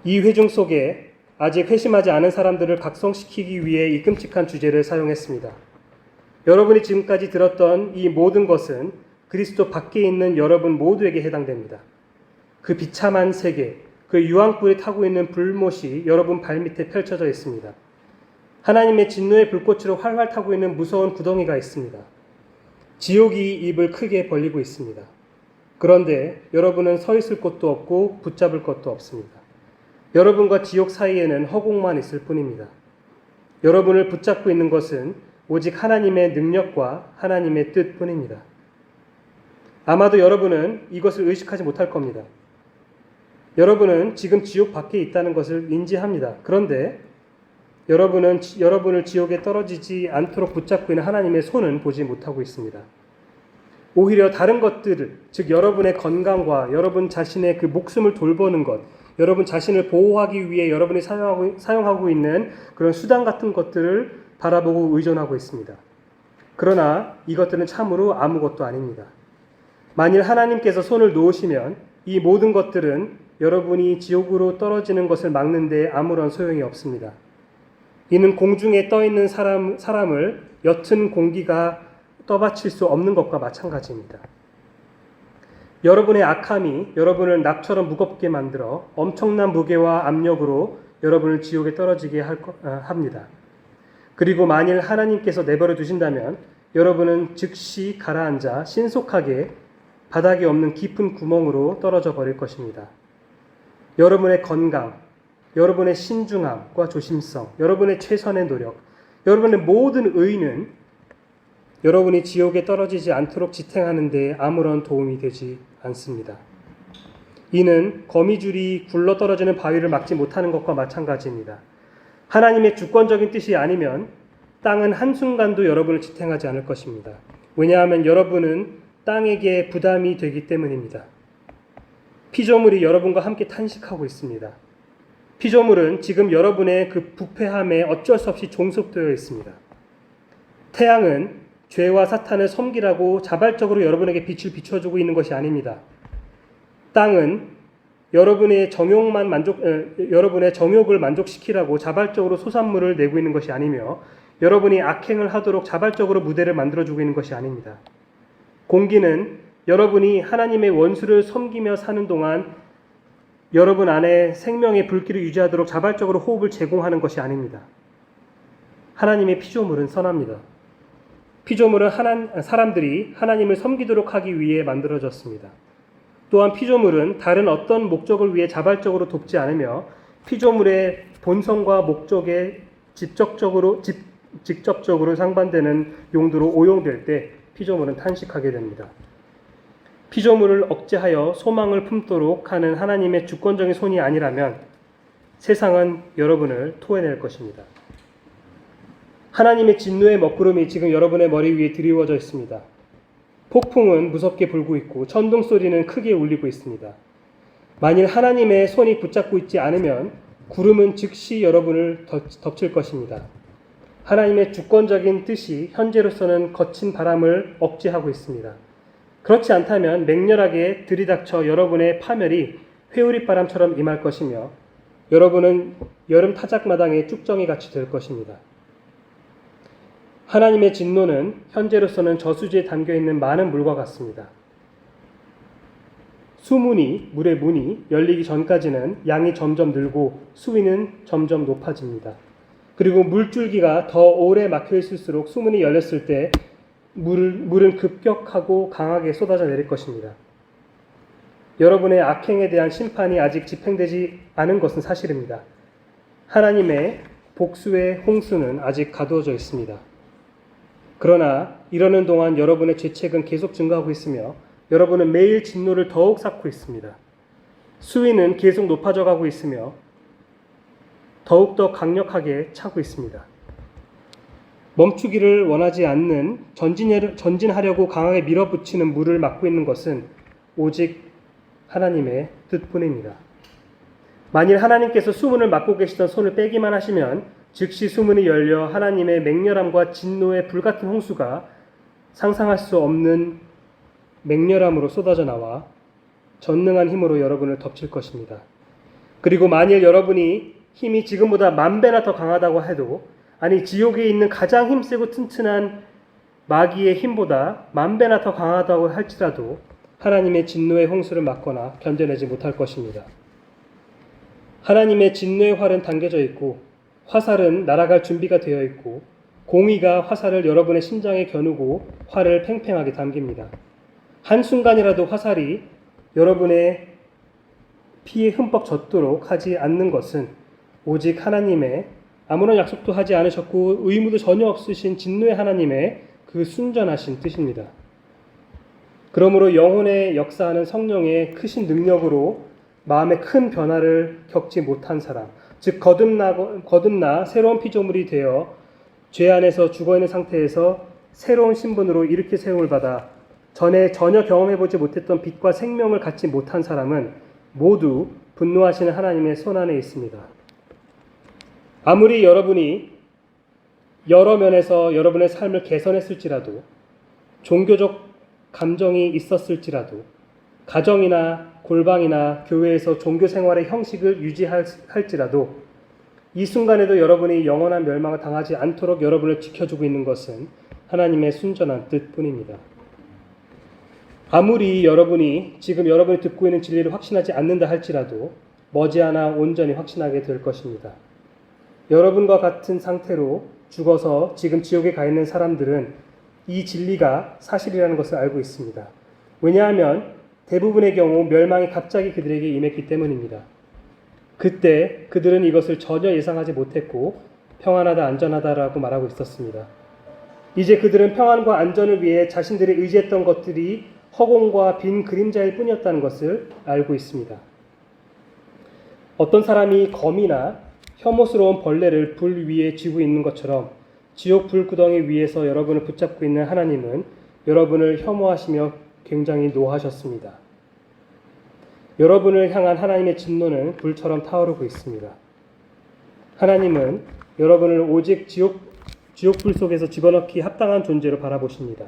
이 회중 속에 아직 회심하지 않은 사람들을 각성시키기 위해 이 끔찍한 주제를 사용했습니다. 여러분이 지금까지 들었던 이 모든 것은 그리스도 밖에 있는 여러분 모두에게 해당됩니다. 그 비참한 세계, 그 유황불이 타고 있는 불못이 여러분 발밑에 펼쳐져 있습니다. 하나님의 진노의 불꽃으로 활활 타고 있는 무서운 구덩이가 있습니다. 지옥이 입을 크게 벌리고 있습니다. 그런데 여러분은 서 있을 곳도 없고 붙잡을 것도 없습니다. 여러분과 지옥 사이에는 허공만 있을 뿐입니다. 여러분을 붙잡고 있는 것은 오직 하나님의 능력과 하나님의 뜻뿐입니다. 아마도 여러분은 이것을 의식하지 못할 겁니다. 여러분은 지금 지옥 밖에 있다는 것을 인지합니다. 그런데 여러분은 여러분을 지옥에 떨어지지 않도록 붙잡고 있는 하나님의 손은 보지 못하고 있습니다. 오히려 다른 것들을, 즉 여러분의 건강과 여러분 자신의 그 목숨을 돌보는 것, 여러분 자신을 보호하기 위해 여러분이 사용하고 있는 그런 수단 같은 것들을 바라보고 의존하고 있습니다. 그러나 이것들은 참으로 아무것도 아닙니다. 만일 하나님께서 손을 놓으시면 이 모든 것들은 여러분이 지옥으로 떨어지는 것을 막는 데 아무런 소용이 없습니다. 이는 공중에 떠 있는 사람을 옅은 공기가 떠받칠 수 없는 것과 마찬가지입니다. 여러분의 악함이 여러분을 납처럼 무겁게 만들어 엄청난 무게와 압력으로 여러분을 지옥에 떨어지게 합니다. 그리고 만일 하나님께서 내버려 두신다면 여러분은 즉시 가라앉아 신속하게 바닥이 없는 깊은 구멍으로 떨어져 버릴 것입니다. 여러분의 건강, 여러분의 신중함과 조심성, 여러분의 최선의 노력, 여러분의 모든 의는 여러분이 지옥에 떨어지지 않도록 지탱하는 데 아무런 도움이 되지 않습니다. 이는 거미줄이 굴러떨어지는 바위를 막지 못하는 것과 마찬가지입니다. 하나님의 주권적인 뜻이 아니면 땅은 한순간도 여러분을 지탱하지 않을 것입니다. 왜냐하면 여러분은 땅에게 부담이 되기 때문입니다. 피조물이 여러분과 함께 탄식하고 있습니다. 피조물은 지금 여러분의 그 부패함에 어쩔 수 없이 종속되어 있습니다. 태양은 죄와 사탄을 섬기라고 자발적으로 여러분에게 빛을 비춰주고 있는 것이 아닙니다. 땅은 여러분의 정욕을 만족시키라고 자발적으로 소산물을 내고 있는 것이 아니며 여러분이 악행을 하도록 자발적으로 무대를 만들어주고 있는 것이 아닙니다. 공기는 여러분이 하나님의 원수를 섬기며 사는 동안 여러분 안에 생명의 불길을 유지하도록 자발적으로 호흡을 제공하는 것이 아닙니다. 하나님의 피조물은 선합니다. 피조물은 사람들이 하나님을 섬기도록 하기 위해 만들어졌습니다. 또한 피조물은 다른 어떤 목적을 위해 자발적으로 돕지 않으며 피조물의 본성과 목적에 직접적으로 상반되는 용도로 오용될 때 피조물은 탄식하게 됩니다. 피조물을 억제하여 소망을 품도록 하는 하나님의 주권적인 손이 아니라면 세상은 여러분을 토해낼 것입니다. 하나님의 진노의 먹구름이 지금 여러분의 머리 위에 드리워져 있습니다. 폭풍은 무섭게 불고 있고 천둥 소리는 크게 울리고 있습니다. 만일 하나님의 손이 붙잡고 있지 않으면 구름은 즉시 여러분을 덮칠 것입니다. 하나님의 주권적인 뜻이 현재로서는 거친 바람을 억제하고 있습니다. 그렇지 않다면 맹렬하게 들이닥쳐 여러분의 파멸이 회오리바람처럼 임할 것이며 여러분은 여름 타작마당의 쭉정이 같이 될 것입니다. 하나님의 진노는 현재로서는 저수지에 담겨있는 많은 물과 같습니다. 물의 문이 열리기 전까지는 양이 점점 늘고 수위는 점점 높아집니다. 그리고 물줄기가 더 오래 막혀있을수록 수문이 열렸을 때 물은 급격하고 강하게 쏟아져 내릴 것입니다. 여러분의 악행에 대한 심판이 아직 집행되지 않은 것은 사실입니다. 하나님의 복수의 홍수는 아직 가두어져 있습니다. 그러나 이러는 동안 여러분의 죄책은 계속 증가하고 있으며 여러분은 매일 진노를 더욱 쌓고 있습니다. 수위는 계속 높아져 가고 있으며 더욱더 강력하게 차고 있습니다. 멈추기를 원하지 않는 전진하려고 강하게 밀어붙이는 물을 막고 있는 것은 오직 하나님의 뜻뿐입니다. 만일 하나님께서 수문을 막고 계시던 손을 빼기만 하시면 즉시 수문이 열려 하나님의 맹렬함과 진노의 불같은 홍수가 상상할 수 없는 맹렬함으로 쏟아져 나와 전능한 힘으로 여러분을 덮칠 것입니다. 그리고 만일 여러분이 힘이 지금보다 10,000배나 더 강하다고 해도 지옥에 있는 가장 힘세고 튼튼한 마귀의 힘보다 10,000배나 더 강하다고 할지라도 하나님의 진노의 홍수를 막거나 견뎌내지 못할 것입니다. 하나님의 진노의 활은 당겨져 있고 화살은 날아갈 준비가 되어 있고 공의가 화살을 여러분의 심장에 겨누고 활을 팽팽하게 당깁니다. 한순간이라도 화살이 여러분의 피에 흠뻑 젖도록 하지 않는 것은 오직 하나님의 아무런 약속도 하지 않으셨고 의무도 전혀 없으신 진노의 하나님의 그 순전하신 뜻입니다. 그러므로 영혼의 역사하는 성령의 크신 능력으로 마음의 큰 변화를 겪지 못한 사람, 즉 거듭나 새로운 피조물이 되어 죄 안에서 죽어있는 상태에서 새로운 신분으로 일으켜 세움을 받아 전에 전혀 경험해보지 못했던 빛과 생명을 갖지 못한 사람은 모두 분노하시는 하나님의 손안에 있습니다. 아무리 여러분이 여러 면에서 여러분의 삶을 개선했을지라도 종교적 감정이 있었을지라도 가정이나 골방이나 교회에서 종교 생활의 형식을 유지할지라도 이 순간에도 여러분이 영원한 멸망을 당하지 않도록 여러분을 지켜주고 있는 것은 하나님의 순전한 뜻뿐입니다. 아무리 지금 여러분이 듣고 있는 진리를 확신하지 않는다 할지라도 머지않아 온전히 확신하게 될 것입니다. 여러분과 같은 상태로 죽어서 지금 지옥에 가 있는 사람들은 이 진리가 사실이라는 것을 알고 있습니다. 왜냐하면 대부분의 경우 멸망이 갑자기 그들에게 임했기 때문입니다. 그때 그들은 이것을 전혀 예상하지 못했고 평안하다 안전하다라고 말하고 있었습니다. 이제 그들은 평안과 안전을 위해 자신들이 의지했던 것들이 허공과 빈 그림자일 뿐이었다는 것을 알고 있습니다. 어떤 사람이 거미나 혐오스러운 벌레를 불 위에 쥐고 있는 것처럼 지옥 불구덩이 위에서 여러분을 붙잡고 있는 하나님은 여러분을 혐오하시며 굉장히 노하셨습니다. 여러분을 향한 하나님의 진노는 불처럼 타오르고 있습니다. 하나님은 여러분을 오직 지옥불 속에서 집어넣기 합당한 존재로 바라보십니다.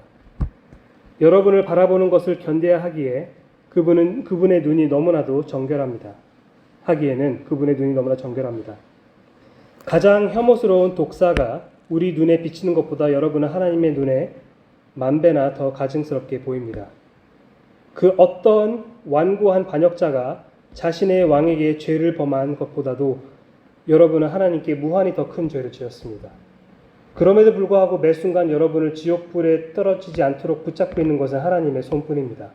여러분을 바라보는 것을 견뎌야 하기에 그분의 눈이 너무나도 정결합니다. 가장 혐오스러운 독사가 우리 눈에 비치는 것보다 여러분은 하나님의 눈에 10,000배나 더 가증스럽게 보입니다. 그 어떤 완고한 반역자가 자신의 왕에게 죄를 범한 것보다도 여러분은 하나님께 무한히 더 큰 죄를 지었습니다. 그럼에도 불구하고 매 순간 여러분을 지옥불에 떨어지지 않도록 붙잡고 있는 것은 하나님의 손뿐입니다.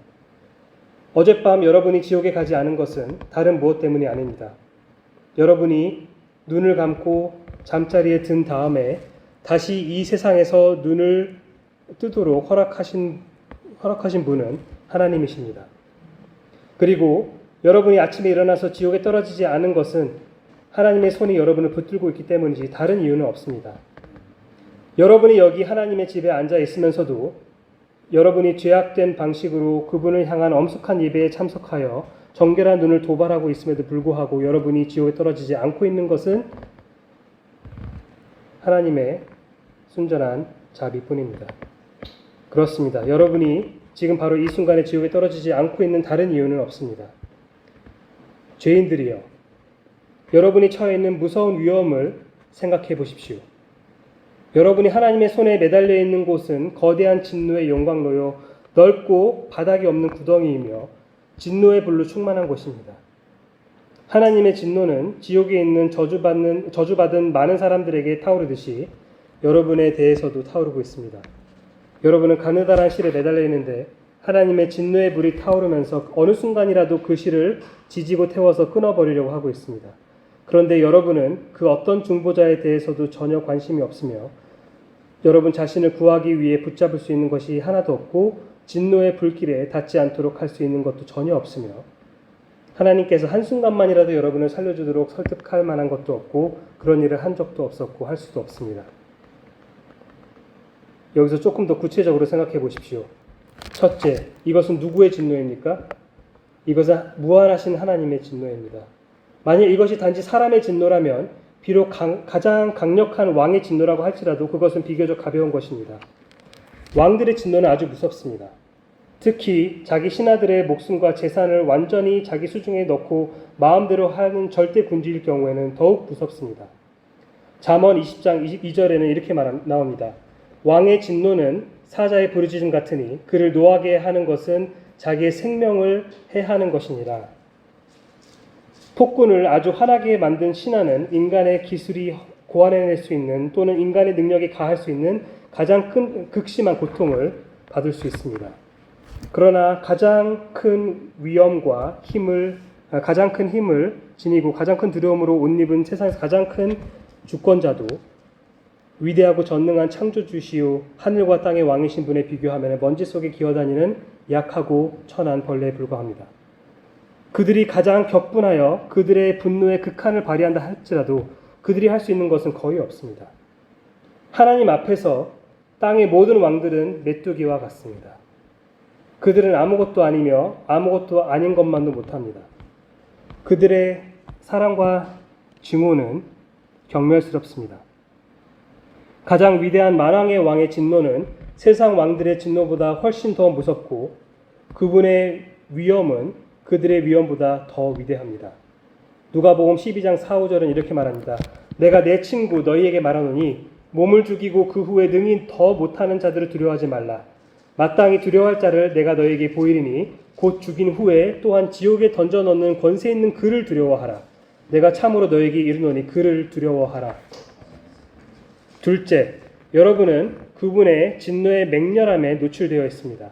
어젯밤 여러분이 지옥에 가지 않은 것은 다른 무엇 때문이 아닙니다. 여러분이 눈을 감고 잠자리에 든 다음에 다시 이 세상에서 눈을 뜨도록 허락하신 분은 하나님이십니다. 그리고 여러분이 아침에 일어나서 지옥에 떨어지지 않은 것은 하나님의 손이 여러분을 붙들고 있기 때문이지 다른 이유는 없습니다. 여러분이 여기 하나님의 집에 앉아 있으면서도 여러분이 죄악된 방식으로 그분을 향한 엄숙한 예배에 참석하여 정결한 눈을 도발하고 있음에도 불구하고 여러분이 지옥에 떨어지지 않고 있는 것은 하나님의 순전한 자비뿐입니다. 그렇습니다. 여러분이 지금 바로 이 순간에 지옥에 떨어지지 않고 있는 다른 이유는 없습니다. 죄인들이여, 여러분이 처해 있는 무서운 위험을 생각해 보십시오. 여러분이 하나님의 손에 매달려 있는 곳은 거대한 진노의 용광로요, 넓고 바닥이 없는 구덩이이며 진노의 불로 충만한 곳입니다. 하나님의 진노는 지옥에 있는 저주받은 많은 사람들에게 타오르듯이 여러분에 대해서도 타오르고 있습니다. 여러분은 가느다란 실에 매달려 있는데 하나님의 진노의 불이 타오르면서 어느 순간이라도 그 실을 지지고 태워서 끊어버리려고 하고 있습니다. 그런데 여러분은 그 어떤 중보자에 대해서도 전혀 관심이 없으며 여러분 자신을 구하기 위해 붙잡을 수 있는 것이 하나도 없고 진노의 불길에 닿지 않도록 할 수 있는 것도 전혀 없으며 하나님께서 한순간만이라도 여러분을 살려주도록 설득할 만한 것도 없고 그런 일을 한 적도 없었고 할 수도 없습니다. 여기서 조금 더 구체적으로 생각해 보십시오. 첫째, 이것은 누구의 진노입니까? 이것은 무한하신 하나님의 진노입니다. 만약 이것이 단지 사람의 진노라면 비록 가장 강력한 왕의 진노라고 할지라도 그것은 비교적 가벼운 것입니다. 왕들의 진노는 아주 무섭습니다. 특히 자기 신하들의 목숨과 재산을 완전히 자기 수중에 넣고 마음대로 하는 절대 군주일 경우에는 더욱 무섭습니다. 잠언 20장 22절에는 이렇게 나옵니다. 왕의 진노는 사자의 부르짖음 같으니 그를 노하게 하는 것은 자기의 생명을 해하는 것이니라. 폭군을 아주 환하게 만든 신하는 인간의 기술이 고안해낼 수 있는 또는 인간의 능력이 가할 수 있는 가장 큰 극심한 고통을 받을 수 있습니다. 그러나 가장 큰 힘을 지니고 가장 큰 두려움으로 옷 입은 세상에서 가장 큰 주권자도 위대하고 전능한 창조주시오 하늘과 땅의 왕이신 분에 비교하면 먼지 속에 기어다니는 약하고 천한 벌레에 불과합니다. 그들이 가장 격분하여 그들의 분노의 극한을 발휘한다 할지라도 그들이 할 수 있는 것은 거의 없습니다. 하나님 앞에서 땅의 모든 왕들은 메뚜기와 같습니다. 그들은 아무것도 아니며 아무것도 아닌 것만도 못합니다. 그들의 사랑과 증오는 경멸스럽습니다. 가장 위대한 만왕의 왕의 진노는 세상 왕들의 진노보다 훨씬 더 무섭고 그분의 위엄은 그들의 위엄보다 더 위대합니다. 누가복음 12장 4, 5절은 이렇게 말합니다. 내가 내 친구 너희에게 말하노니 몸을 죽이고 그 후에 능히 더 못하는 자들을 두려워하지 말라. 마땅히 두려워할 자를 내가 너희에게 보이리니 곧 죽인 후에 또한 지옥에 던져 넣는 권세 있는 그를 두려워하라. 내가 참으로 너희에게 이르노니 그를 두려워하라. 둘째, 여러분은 그분의 진노의 맹렬함에 노출되어 있습니다.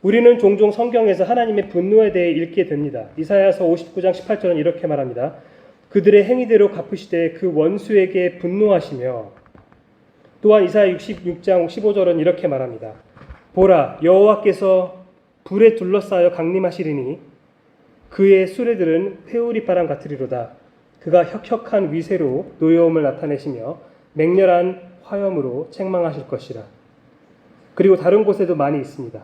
우리는 종종 성경에서 하나님의 분노에 대해 읽게 됩니다. 이사야서 59장 18절은 이렇게 말합니다. 그들의 행위대로 갚으시되 그 원수에게 분노하시며 또한 이사야 66장 15절은 이렇게 말합니다. 보라, 여호와께서 불에 둘러싸여 강림하시리니 그의 수레들은 회오리바람 같으리로다. 그가 혁혁한 위세로 노여움을 나타내시며 맹렬한 화염으로 책망하실 것이라. 그리고 다른 곳에도 많이 있습니다.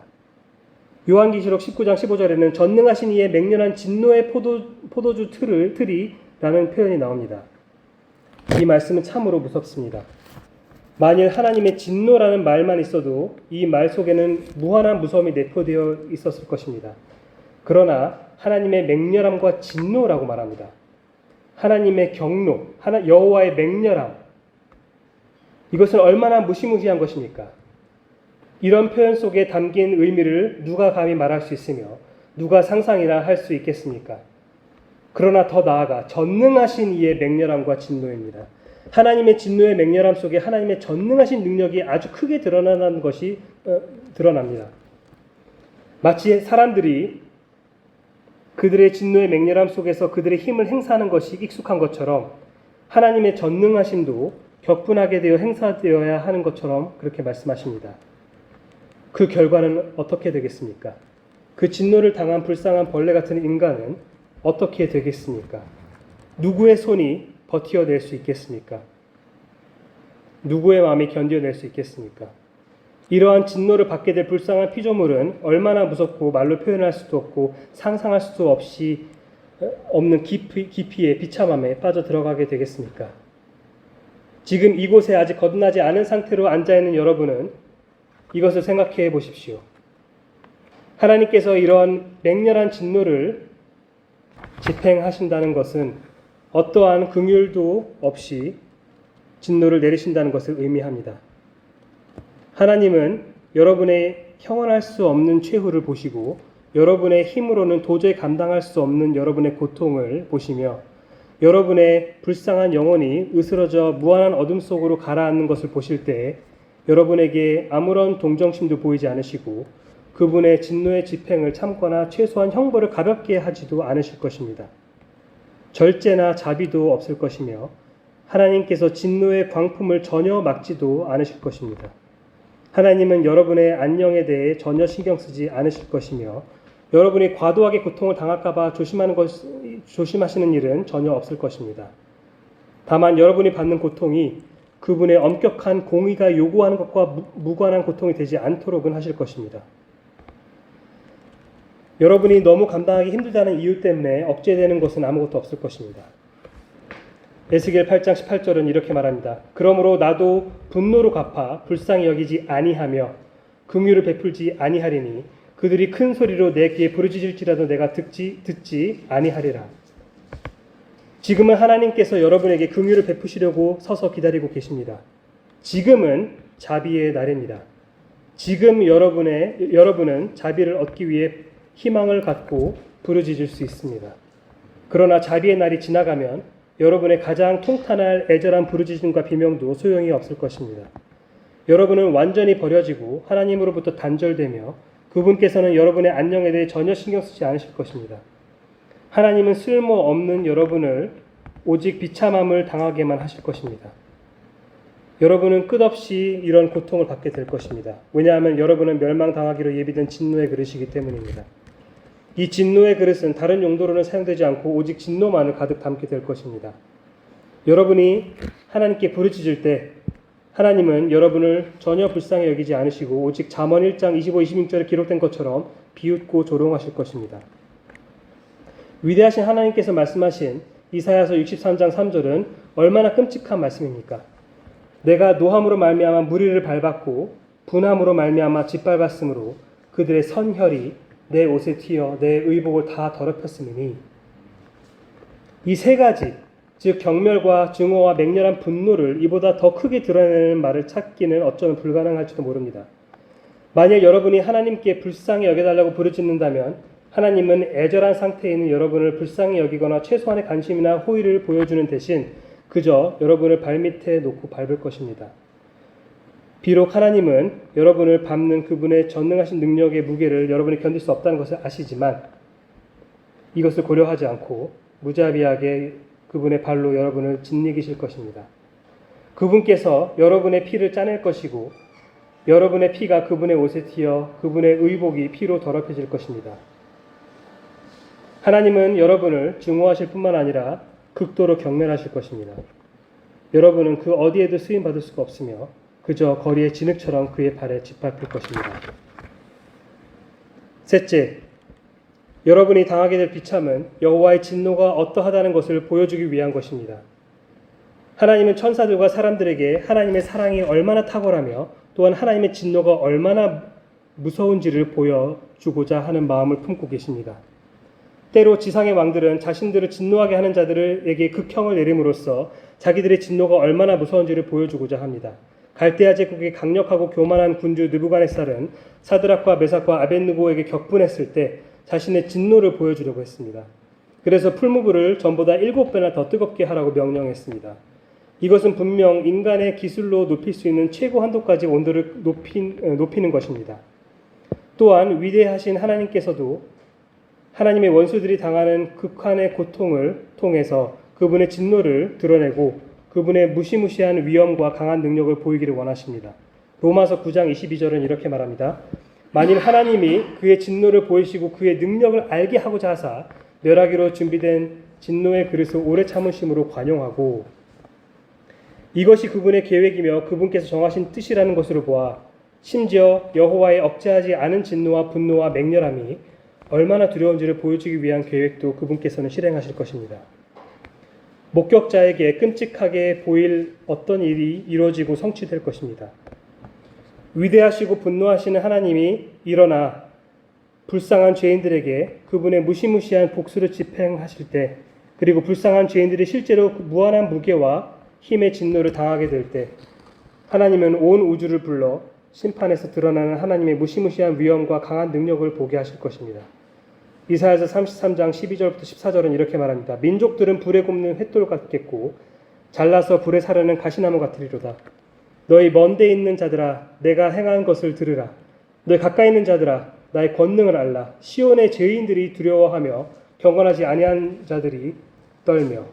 요한계시록 19장 15절에는 전능하신 이의 맹렬한 진노의 포도주 틀이라는 표현이 나옵니다. 이 말씀은 참으로 무섭습니다. 만일 하나님의 진노라는 말만 있어도 이 말 속에는 무한한 무서움이 내포되어 있었을 것입니다. 그러나 하나님의 맹렬함과 진노라고 말합니다. 하나님의 경로, 여호와의 맹렬함, 이것은 얼마나 무시무시한 것입니까? 이런 표현 속에 담긴 의미를 누가 감히 말할 수 있으며 누가 상상이나 할 수 있겠습니까? 그러나 더 나아가 전능하신 이의 맹렬함과 진노입니다. 하나님의 진노의 맹렬함 속에 하나님의 전능하신 능력이 아주 크게 드러나는 것이 드러납니다. 마치 사람들이 그들의 진노의 맹렬함 속에서 그들의 힘을 행사하는 것이 익숙한 것처럼 하나님의 전능하심도 격분하게 되어 행사되어야 하는 것처럼 그렇게 말씀하십니다. 그 결과는 어떻게 되겠습니까? 그 진노를 당한 불쌍한 벌레 같은 인간은 어떻게 되겠습니까? 누구의 손이 버티어낼 수 있겠습니까? 누구의 마음이 견뎌낼 수 있겠습니까? 이러한 진노를 받게 될 불쌍한 피조물은 얼마나 무섭고 말로 표현할 수도 없고 상상할 수도 없이 없는 깊이의 비참함에 빠져 들어가게 되겠습니까? 지금 이곳에 아직 거듭나지 않은 상태로 앉아있는 여러분은 이것을 생각해 보십시오. 하나님께서 이러한 맹렬한 진노를 집행하신다는 것은 어떠한 긍휼도 없이 진노를 내리신다는 것을 의미합니다. 하나님은 여러분의 형언할 수 없는 최후를 보시고 여러분의 힘으로는 도저히 감당할 수 없는 여러분의 고통을 보시며 여러분의 불쌍한 영혼이 으스러져 무한한 어둠 속으로 가라앉는 것을 보실 때 여러분에게 아무런 동정심도 보이지 않으시고 그분의 진노의 집행을 참거나 최소한 형벌을 가볍게 하지도 않으실 것입니다. 절제나 자비도 없을 것이며 하나님께서 진노의 광풍을 전혀 막지도 않으실 것입니다. 하나님은 여러분의 안녕에 대해 전혀 신경 쓰지 않으실 것이며 여러분이 과도하게 고통을 당할까 봐 조심하시는 일은 전혀 없을 것입니다. 다만 여러분이 받는 고통이 그분의 엄격한 공의가 요구하는 것과 무관한 고통이 되지 않도록은 하실 것입니다. 여러분이 너무 감당하기 힘들다는 이유 때문에 억제되는 것은 아무것도 없을 것입니다. 에스겔 8장 18절은 이렇게 말합니다. 그러므로 나도 분노로 갚아 불쌍히 여기지 아니하며 긍휼을 베풀지 아니하리니 그들이 큰 소리로 내 귀에 부르짖을지라도 내가 듣지 아니하리라. 지금은 하나님께서 여러분에게 긍휼을 베푸시려고 서서 기다리고 계십니다. 지금은 자비의 날입니다. 지금 여러분은 자비를 얻기 위해 희망을 갖고 부르짖을 수 있습니다. 그러나 자비의 날이 지나가면 여러분의 가장 통탄할 애절한 부르짖음과 비명도 소용이 없을 것입니다. 여러분은 완전히 버려지고 하나님으로부터 단절되며 그분께서는 여러분의 안녕에 대해 전혀 신경 쓰지 않으실 것입니다. 하나님은 쓸모없는 여러분을 오직 비참함을 당하게만 하실 것입니다. 여러분은 끝없이 이런 고통을 받게 될 것입니다. 왜냐하면 여러분은 멸망당하기로 예비된 진노의 그릇이기 때문입니다. 이 진노의 그릇은 다른 용도로는 사용되지 않고 오직 진노만을 가득 담게 될 것입니다. 여러분이 하나님께 부르짖을 때 하나님은 여러분을 전혀 불쌍히 여기지 않으시고 오직 잠언 1장 25, 26절에 기록된 것처럼 비웃고 조롱하실 것입니다. 위대하신 하나님께서 말씀하신 이사야서 63장 3절은 얼마나 끔찍한 말씀입니까? 내가 노함으로 말미암아 무리를 밟았고 분함으로 말미암아 짓밟았으므로 그들의 선혈이 내 옷에 튀어 내 의복을 다 더럽혔으니 이 세 가지 즉 경멸과 증오와 맹렬한 분노를 이보다 더 크게 드러내는 말을 찾기는 어쩌면 불가능할지도 모릅니다. 만약 여러분이 하나님께 불쌍히 여겨달라고 부르짖는다면 하나님은 애절한 상태에 있는 여러분을 불쌍히 여기거나 최소한의 관심이나 호의를 보여주는 대신 그저 여러분을 발밑에 놓고 밟을 것입니다. 비록 하나님은 여러분을 밟는 그분의 전능하신 능력의 무게를 여러분이 견딜 수 없다는 것을 아시지만 이것을 고려하지 않고 무자비하게 그분의 발로 여러분을 짓이기실 것입니다. 그분께서 여러분의 피를 짜낼 것이고 여러분의 피가 그분의 옷에 튀어 그분의 의복이 피로 더럽혀질 것입니다. 하나님은 여러분을 증오하실 뿐만 아니라 극도로 경멸하실 것입니다. 여러분은 그 어디에도 쓰임받을 수가 없으며 그저 거리의 진흙처럼 그의 발에 짓밟힐 것입니다. 셋째, 여러분이 당하게 될 비참은 여호와의 진노가 어떠하다는 것을 보여주기 위한 것입니다. 하나님은 천사들과 사람들에게 하나님의 사랑이 얼마나 탁월하며 또한 하나님의 진노가 얼마나 무서운지를 보여주고자 하는 마음을 품고 계십니다. 때로 지상의 왕들은 자신들을 진노하게 하는 자들에게 극형을 내림으로써 자기들의 진노가 얼마나 무서운지를 보여주고자 합니다. 갈대아 제국의 강력하고 교만한 군주 느부갓네살은 사드락과 메삭과 아벳느고에게 격분했을 때 자신의 진노를 보여주려고 했습니다. 그래서 풀무불을 전보다 7배나 더 뜨겁게 하라고 명령했습니다. 이것은 분명 인간의 기술로 높일 수 있는 최고 한도까지 온도를 높이는 것입니다. 또한 위대하신 하나님께서도 하나님의 원수들이 당하는 극한의 고통을 통해서 그분의 진노를 드러내고 그분의 무시무시한 위엄과 강한 능력을 보이기를 원하십니다. 로마서 9장 22절은 이렇게 말합니다. 만일 하나님이 그의 진노를 보이시고 그의 능력을 알게 하고자 하사 멸하기로 준비된 진노의 그릇을 오래 참으심으로 관용하고, 이것이 그분의 계획이며 그분께서 정하신 뜻이라는 것으로 보아 심지어 여호와의 억제하지 않은 진노와 분노와 맹렬함이 얼마나 두려운지를 보여주기 위한 계획도 그분께서는 실행하실 것입니다. 목격자에게 끔찍하게 보일 어떤 일이 이루어지고 성취될 것입니다. 위대하시고 분노하시는 하나님이 일어나 불쌍한 죄인들에게 그분의 무시무시한 복수를 집행하실 때, 그리고 불쌍한 죄인들이 실제로 무한한 무게와 힘의 진노를 당하게 될 때, 하나님은 온 우주를 불러 심판에서 드러나는 하나님의 무시무시한 위엄과 강한 능력을 보게 하실 것입니다. 이사야서 33장 12절부터 14절은 이렇게 말합니다. 민족들은 불에 굽는 횃돌 같겠고 잘라서 불에 사르는 가시나무 같으리로다. 너희 먼데 있는 자들아, 내가 행한 것을 들으라. 너희 가까이 있는 자들아, 나의 권능을 알라. 시온의 죄인들이 두려워하며 경건하지 아니한 자들이 떨며.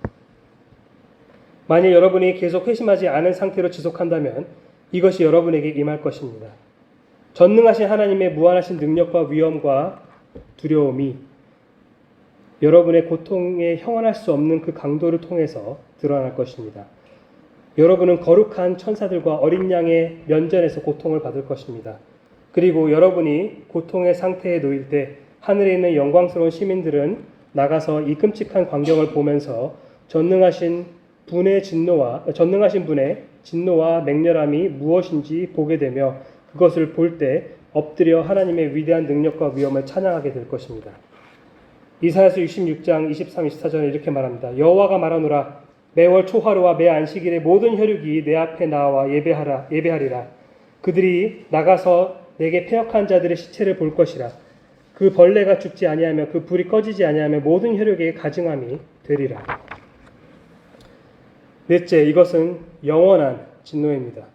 만일 여러분이 계속 회심하지 않은 상태로 지속한다면 이것이 여러분에게 임할 것입니다. 전능하신 하나님의 무한하신 능력과 위엄과 두려움이 여러분의 고통에 형언할 수 없는 그 강도를 통해서 드러날 것입니다. 여러분은 거룩한 천사들과 어린 양의 면전에서 고통을 받을 것입니다. 그리고 여러분이 고통의 상태에 놓일 때 하늘에 있는 영광스러운 시민들은 나가서 이 끔찍한 광경을 보면서 전능하신 분의 진노와 맹렬함이 무엇인지 보게 되며 그것을 볼 때 엎드려 하나님의 위대한 능력과 위엄을 찬양하게 될 것입니다. 이사야서 66장 23, 24절에 이렇게 말합니다. 여호와가 말하노라. 매월 초하루와 매 안식일에 모든 혈육이 내 앞에 나와 예배하리라. 그들이 나가서 내게 패역한 자들의 시체를 볼 것이라. 그 벌레가 죽지 아니하며 그 불이 꺼지지 아니하며 모든 혈육에게 가증함이 되리라. 넷째, 이것은 영원한 진노입니다.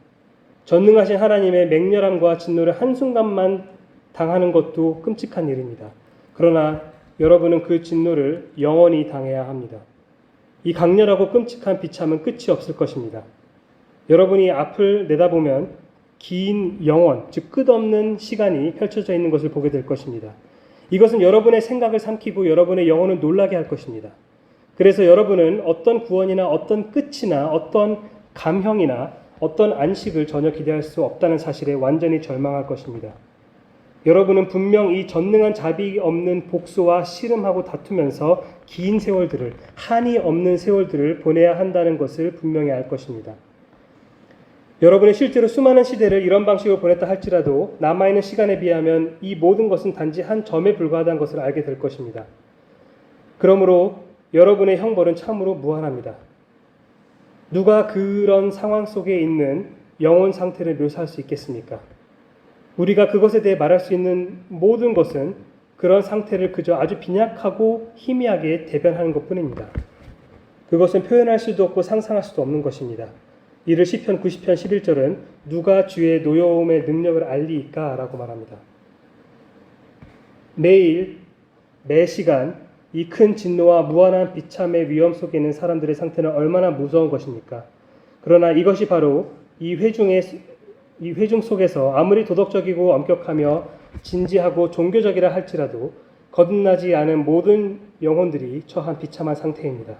전능하신 하나님의 맹렬함과 진노를 한순간만 당하는 것도 끔찍한 일입니다. 그러나 여러분은 그 진노를 영원히 당해야 합니다. 이 강렬하고 끔찍한 비참은 끝이 없을 것입니다. 여러분이 앞을 내다보면 긴 영원, 즉 끝없는 시간이 펼쳐져 있는 것을 보게 될 것입니다. 이것은 여러분의 생각을 삼키고 여러분의 영혼을 놀라게 할 것입니다. 그래서 여러분은 어떤 구원이나 어떤 끝이나 어떤 감형이나 어떤 안식을 전혀 기대할 수 없다는 사실에 완전히 절망할 것입니다. 여러분은 분명 이 전능한 자비 없는 복수와 씨름하고 다투면서 긴 세월들을, 한이 없는 세월들을 보내야 한다는 것을 분명히 알 것입니다. 여러분이 실제로 수많은 시대를 이런 방식으로 보냈다 할지라도 남아있는 시간에 비하면 이 모든 것은 단지 한 점에 불과하다는 것을 알게 될 것입니다. 그러므로 여러분의 형벌은 참으로 무한합니다. 누가 그런 상황 속에 있는 영혼 상태를 묘사할 수 있겠습니까? 우리가 그것에 대해 말할 수 있는 모든 것은 그런 상태를 그저 아주 빈약하고 희미하게 대변하는 것뿐입니다. 그것은 표현할 수도 없고 상상할 수도 없는 것입니다. 이를 시편 90편 11절은 누가 주의 노여움의 능력을 알리이까? 라고 말합니다. 매일, 매 시간 이 큰 진노와 무한한 비참의 위험 속에 있는 사람들의 상태는 얼마나 무서운 것입니까? 그러나 이것이 바로 이 회중 속에서 아무리 도덕적이고 엄격하며 진지하고 종교적이라 할지라도 거듭나지 않은 모든 영혼들이 처한 비참한 상태입니다.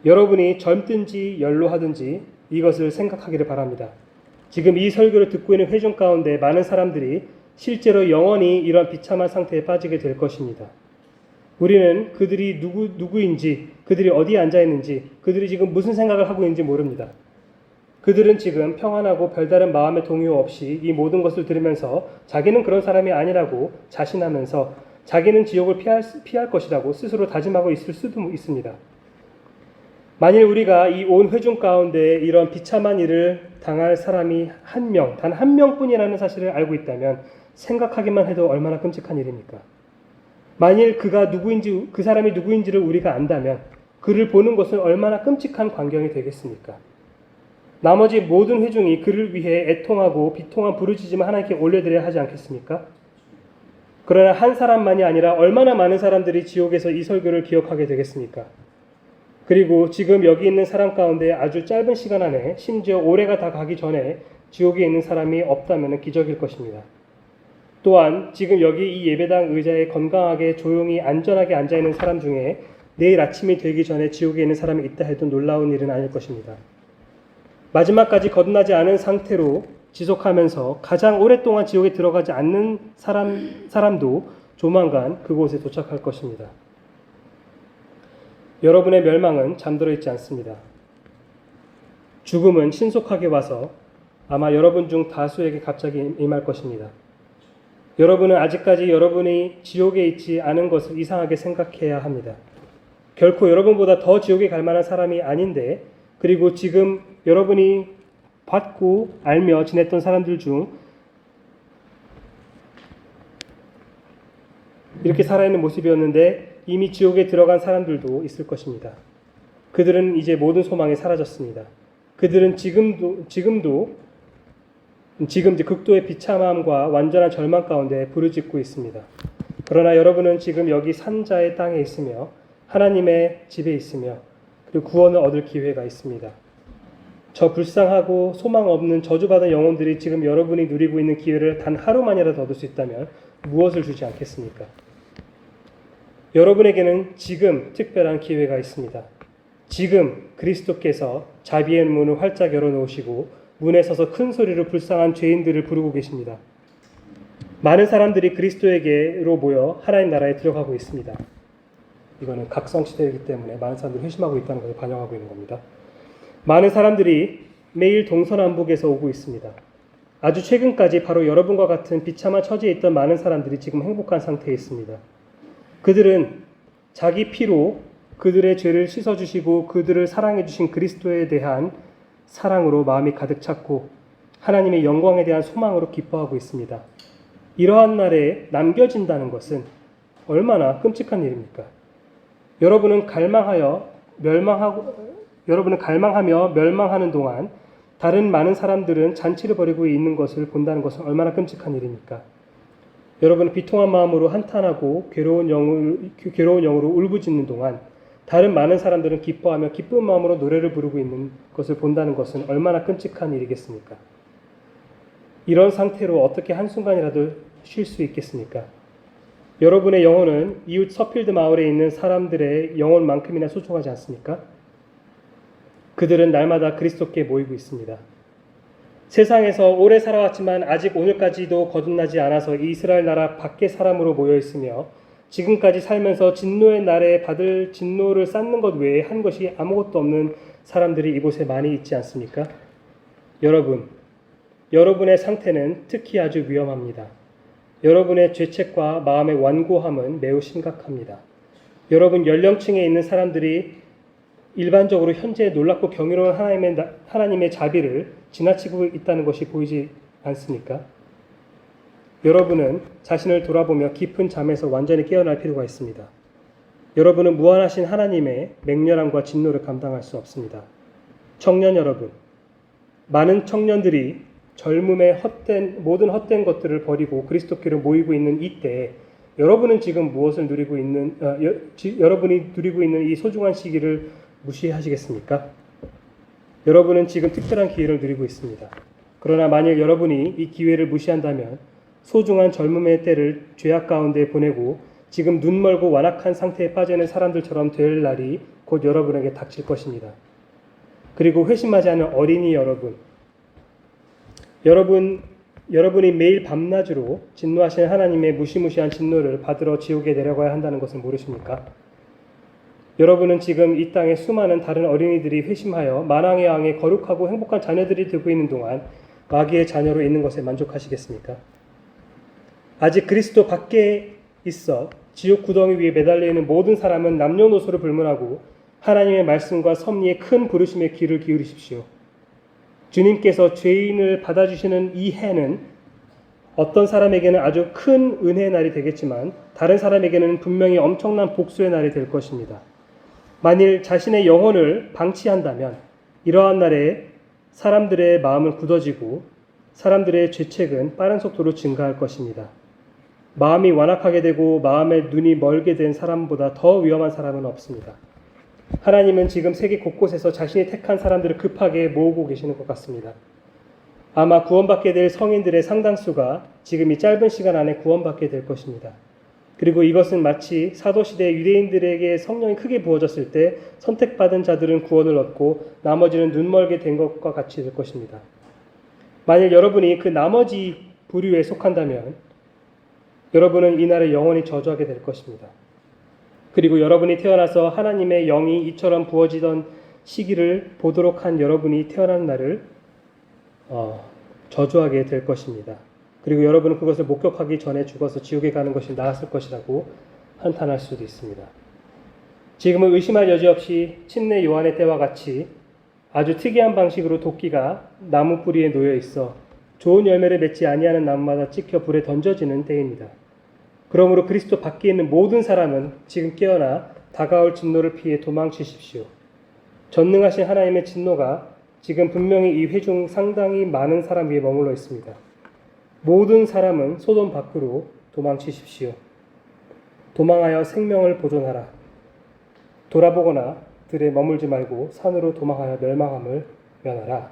여러분이 젊든지 연로하든지 이것을 생각하기를 바랍니다. 지금 이 설교를 듣고 있는 회중 가운데 많은 사람들이 실제로 영원히 이런 비참한 상태에 빠지게 될 것입니다. 우리는 그들이 누구인지, 그들이 어디에 앉아있는지, 그들이 지금 무슨 생각을 하고 있는지 모릅니다. 그들은 지금 평안하고 별다른 마음의 동요 없이 이 모든 것을 들으면서 자기는 그런 사람이 아니라고 자신하면서 자기는 지옥을 피할 것이라고 스스로 다짐하고 있을 수도 있습니다. 만일 우리가 이 온 회중 가운데 이런 비참한 일을 당할 사람이 한 명, 단 한 명뿐이라는 사실을 알고 있다면 생각하기만 해도 얼마나 끔찍한 일입니까? 만일 그 사람이 누구인지를 우리가 안다면 그를 보는 것은 얼마나 끔찍한 광경이 되겠습니까? 나머지 모든 회중이 그를 위해 애통하고 비통한 부르짖음을 하나님께 올려드려야 하지 않겠습니까? 그러나 한 사람만이 아니라 얼마나 많은 사람들이 지옥에서 이 설교를 기억하게 되겠습니까? 그리고 지금 여기 있는 사람 가운데 아주 짧은 시간 안에 심지어 올해가 다 가기 전에 지옥에 있는 사람이 없다면 기적일 것입니다. 또한 지금 여기 이 예배당 의자에 건강하게 조용히 안전하게 앉아있는 사람 중에 내일 아침이 되기 전에 지옥에 있는 사람이 있다 해도 놀라운 일은 아닐 것입니다. 마지막까지 거듭나지 않은 상태로 지속하면서 가장 오랫동안 지옥에 들어가지 않는 사람도 조만간 그곳에 도착할 것입니다. 여러분의 멸망은 잠들어 있지 않습니다. 죽음은 신속하게 와서 아마 여러분 중 다수에게 갑자기 임할 것입니다. 여러분은 아직까지 여러분이 지옥에 있지 않은 것을 이상하게 생각해야 합니다. 결코 여러분보다 더 지옥에 갈 만한 사람이 아닌데, 그리고 지금 여러분이 봤고 알며 지냈던 사람들 중 이렇게 살아있는 모습이었는데 이미 지옥에 들어간 사람들도 있을 것입니다. 그들은 이제 모든 소망이 사라졌습니다. 그들은 지금도 극도의 비참함과 완전한 절망 가운데 부르짖고 있습니다. 그러나 여러분은 지금 여기 산자의 땅에 있으며 하나님의 집에 있으며 그리고 구원을 얻을 기회가 있습니다. 저 불쌍하고 소망 없는 저주받은 영혼들이 지금 여러분이 누리고 있는 기회를 단 하루만이라도 얻을 수 있다면 무엇을 주지 않겠습니까? 여러분에게는 지금 특별한 기회가 있습니다. 지금 그리스도께서 자비의 문을 활짝 열어놓으시고 문에 서서 큰 소리로 불쌍한 죄인들을 부르고 계십니다. 많은 사람들이 그리스도에게로 모여 하나님 나라에 들어가고 있습니다. 이거는 각성시대이기 때문에 많은 사람들이 회심하고 있다는 것을 반영하고 있는 겁니다. 많은 사람들이 매일 동서남북에서 오고 있습니다. 아주 최근까지 바로 여러분과 같은 비참한 처지에 있던 많은 사람들이 지금 행복한 상태에 있습니다. 그들은 자기 피로 그들의 죄를 씻어주시고 그들을 사랑해주신 그리스도에 대한 사랑으로 마음이 가득 찼고 하나님의 영광에 대한 소망으로 기뻐하고 있습니다. 이러한 날에 남겨진다는 것은 얼마나 끔찍한 일입니까? 여러분은 갈망하며 멸망하는 동안 다른 많은 사람들은 잔치를 벌이고 있는 것을 본다는 것은 얼마나 끔찍한 일입니까? 여러분은 비통한 마음으로 한탄하고 괴로운 영으로 울부짖는 동안 다른 많은 사람들은 기뻐하며 기쁜 마음으로 노래를 부르고 있는 것을 본다는 것은 얼마나 끔찍한 일이겠습니까? 이런 상태로 어떻게 한순간이라도 쉴 수 있겠습니까? 여러분의 영혼은 이웃 서필드 마을에 있는 사람들의 영혼만큼이나 소중하지 않습니까? 그들은 날마다 그리스도께 모이고 있습니다. 세상에서 오래 살아왔지만 아직 오늘까지도 거듭나지 않아서 이스라엘 나라 밖의 사람으로 모여 있으며 지금까지 살면서 진노의 날에 받을 진노를 쌓는 것 외에 한 것이 아무것도 없는 사람들이 이곳에 많이 있지 않습니까? 여러분의 상태는 특히 아주 위험합니다. 여러분의 죄책과 마음의 완고함은 매우 심각합니다. 여러분 연령층에 있는 사람들이 일반적으로 현재 놀랍고 경이로운 하나님의 자비를 지나치고 있다는 것이 보이지 않습니까? 여러분은 자신을 돌아보며 깊은 잠에서 완전히 깨어날 필요가 있습니다. 여러분은 무한하신 하나님의 맹렬함과 진노를 감당할 수 없습니다. 청년 여러분, 많은 청년들이 젊음의 모든 헛된 것들을 버리고 그리스도께로 모이고 있는 이때에 여러분은 지금 무엇을 여러분이 누리고 있는 이 소중한 시기를 무시하시겠습니까? 여러분은 지금 특별한 기회를 누리고 있습니다. 그러나 만일 여러분이 이 기회를 무시한다면 소중한 젊음의 때를 죄악 가운데 보내고 지금 눈멀고 완악한 상태에 빠지는 사람들처럼 될 날이 곧 여러분에게 닥칠 것입니다. 그리고 회심하지 않은 어린이 여러분이 매일 밤낮으로 진노하시는 하나님의 무시무시한 진노를 받으러 지옥에 내려가야 한다는 것을 모르십니까? 여러분은 지금 이 땅에 수많은 다른 어린이들이 회심하여 만왕의 왕의 거룩하고 행복한 자녀들이 되고 있는 동안 마귀의 자녀로 있는 것에 만족하시겠습니까? 아직 그리스도 밖에 있어 지옥 구덩이 위에 매달려 있는 모든 사람은 남녀노소를 불문하고 하나님의 말씀과 섭리의 큰 부르심에 귀를 기울이십시오. 주님께서 죄인을 받아주시는 이 해는 어떤 사람에게는 아주 큰 은혜의 날이 되겠지만 다른 사람에게는 분명히 엄청난 복수의 날이 될 것입니다. 만일 자신의 영혼을 방치한다면 이러한 날에 사람들의 마음은 굳어지고 사람들의 죄책은 빠른 속도로 증가할 것입니다. 마음이 완악하게 되고 마음의 눈이 멀게 된 사람보다 더 위험한 사람은 없습니다. 하나님은 지금 세계 곳곳에서 자신이 택한 사람들을 급하게 모으고 계시는 것 같습니다. 아마 구원받게 될 성인들의 상당수가 지금 이 짧은 시간 안에 구원받게 될 것입니다. 그리고 이것은 마치 사도시대 유대인들에게 성령이 크게 부어졌을 때 선택받은 자들은 구원을 얻고 나머지는 눈멀게 된 것과 같이 될 것입니다. 만일 여러분이 그 나머지 부류에 속한다면 여러분은 이날에 영원히 저주하게 될 것입니다. 그리고 여러분이 태어나서 하나님의 영이 이처럼 부어지던 시기를 보도록 한 여러분이 태어난 날을 저주하게 될 것입니다. 그리고 여러분은 그것을 목격하기 전에 죽어서 지옥에 가는 것이 나았을 것이라고 한탄할 수도 있습니다. 지금은 의심할 여지 없이 침례 요한의 때와 같이 아주 특이한 방식으로 도끼가 나무 뿌리에 놓여 있어 좋은 열매를 맺지 아니하는 나무마다 찍혀 불에 던져지는 때입니다. 그러므로 그리스도 밖에 있는 모든 사람은 지금 깨어나 다가올 진노를 피해 도망치십시오. 전능하신 하나님의 진노가 지금 분명히 이 회중 상당히 많은 사람 위에 머물러 있습니다. 모든 사람은 소돔 밖으로 도망치십시오. 도망하여 생명을 보존하라. 돌아보거나 들에 머물지 말고 산으로 도망하여 멸망함을 면하라.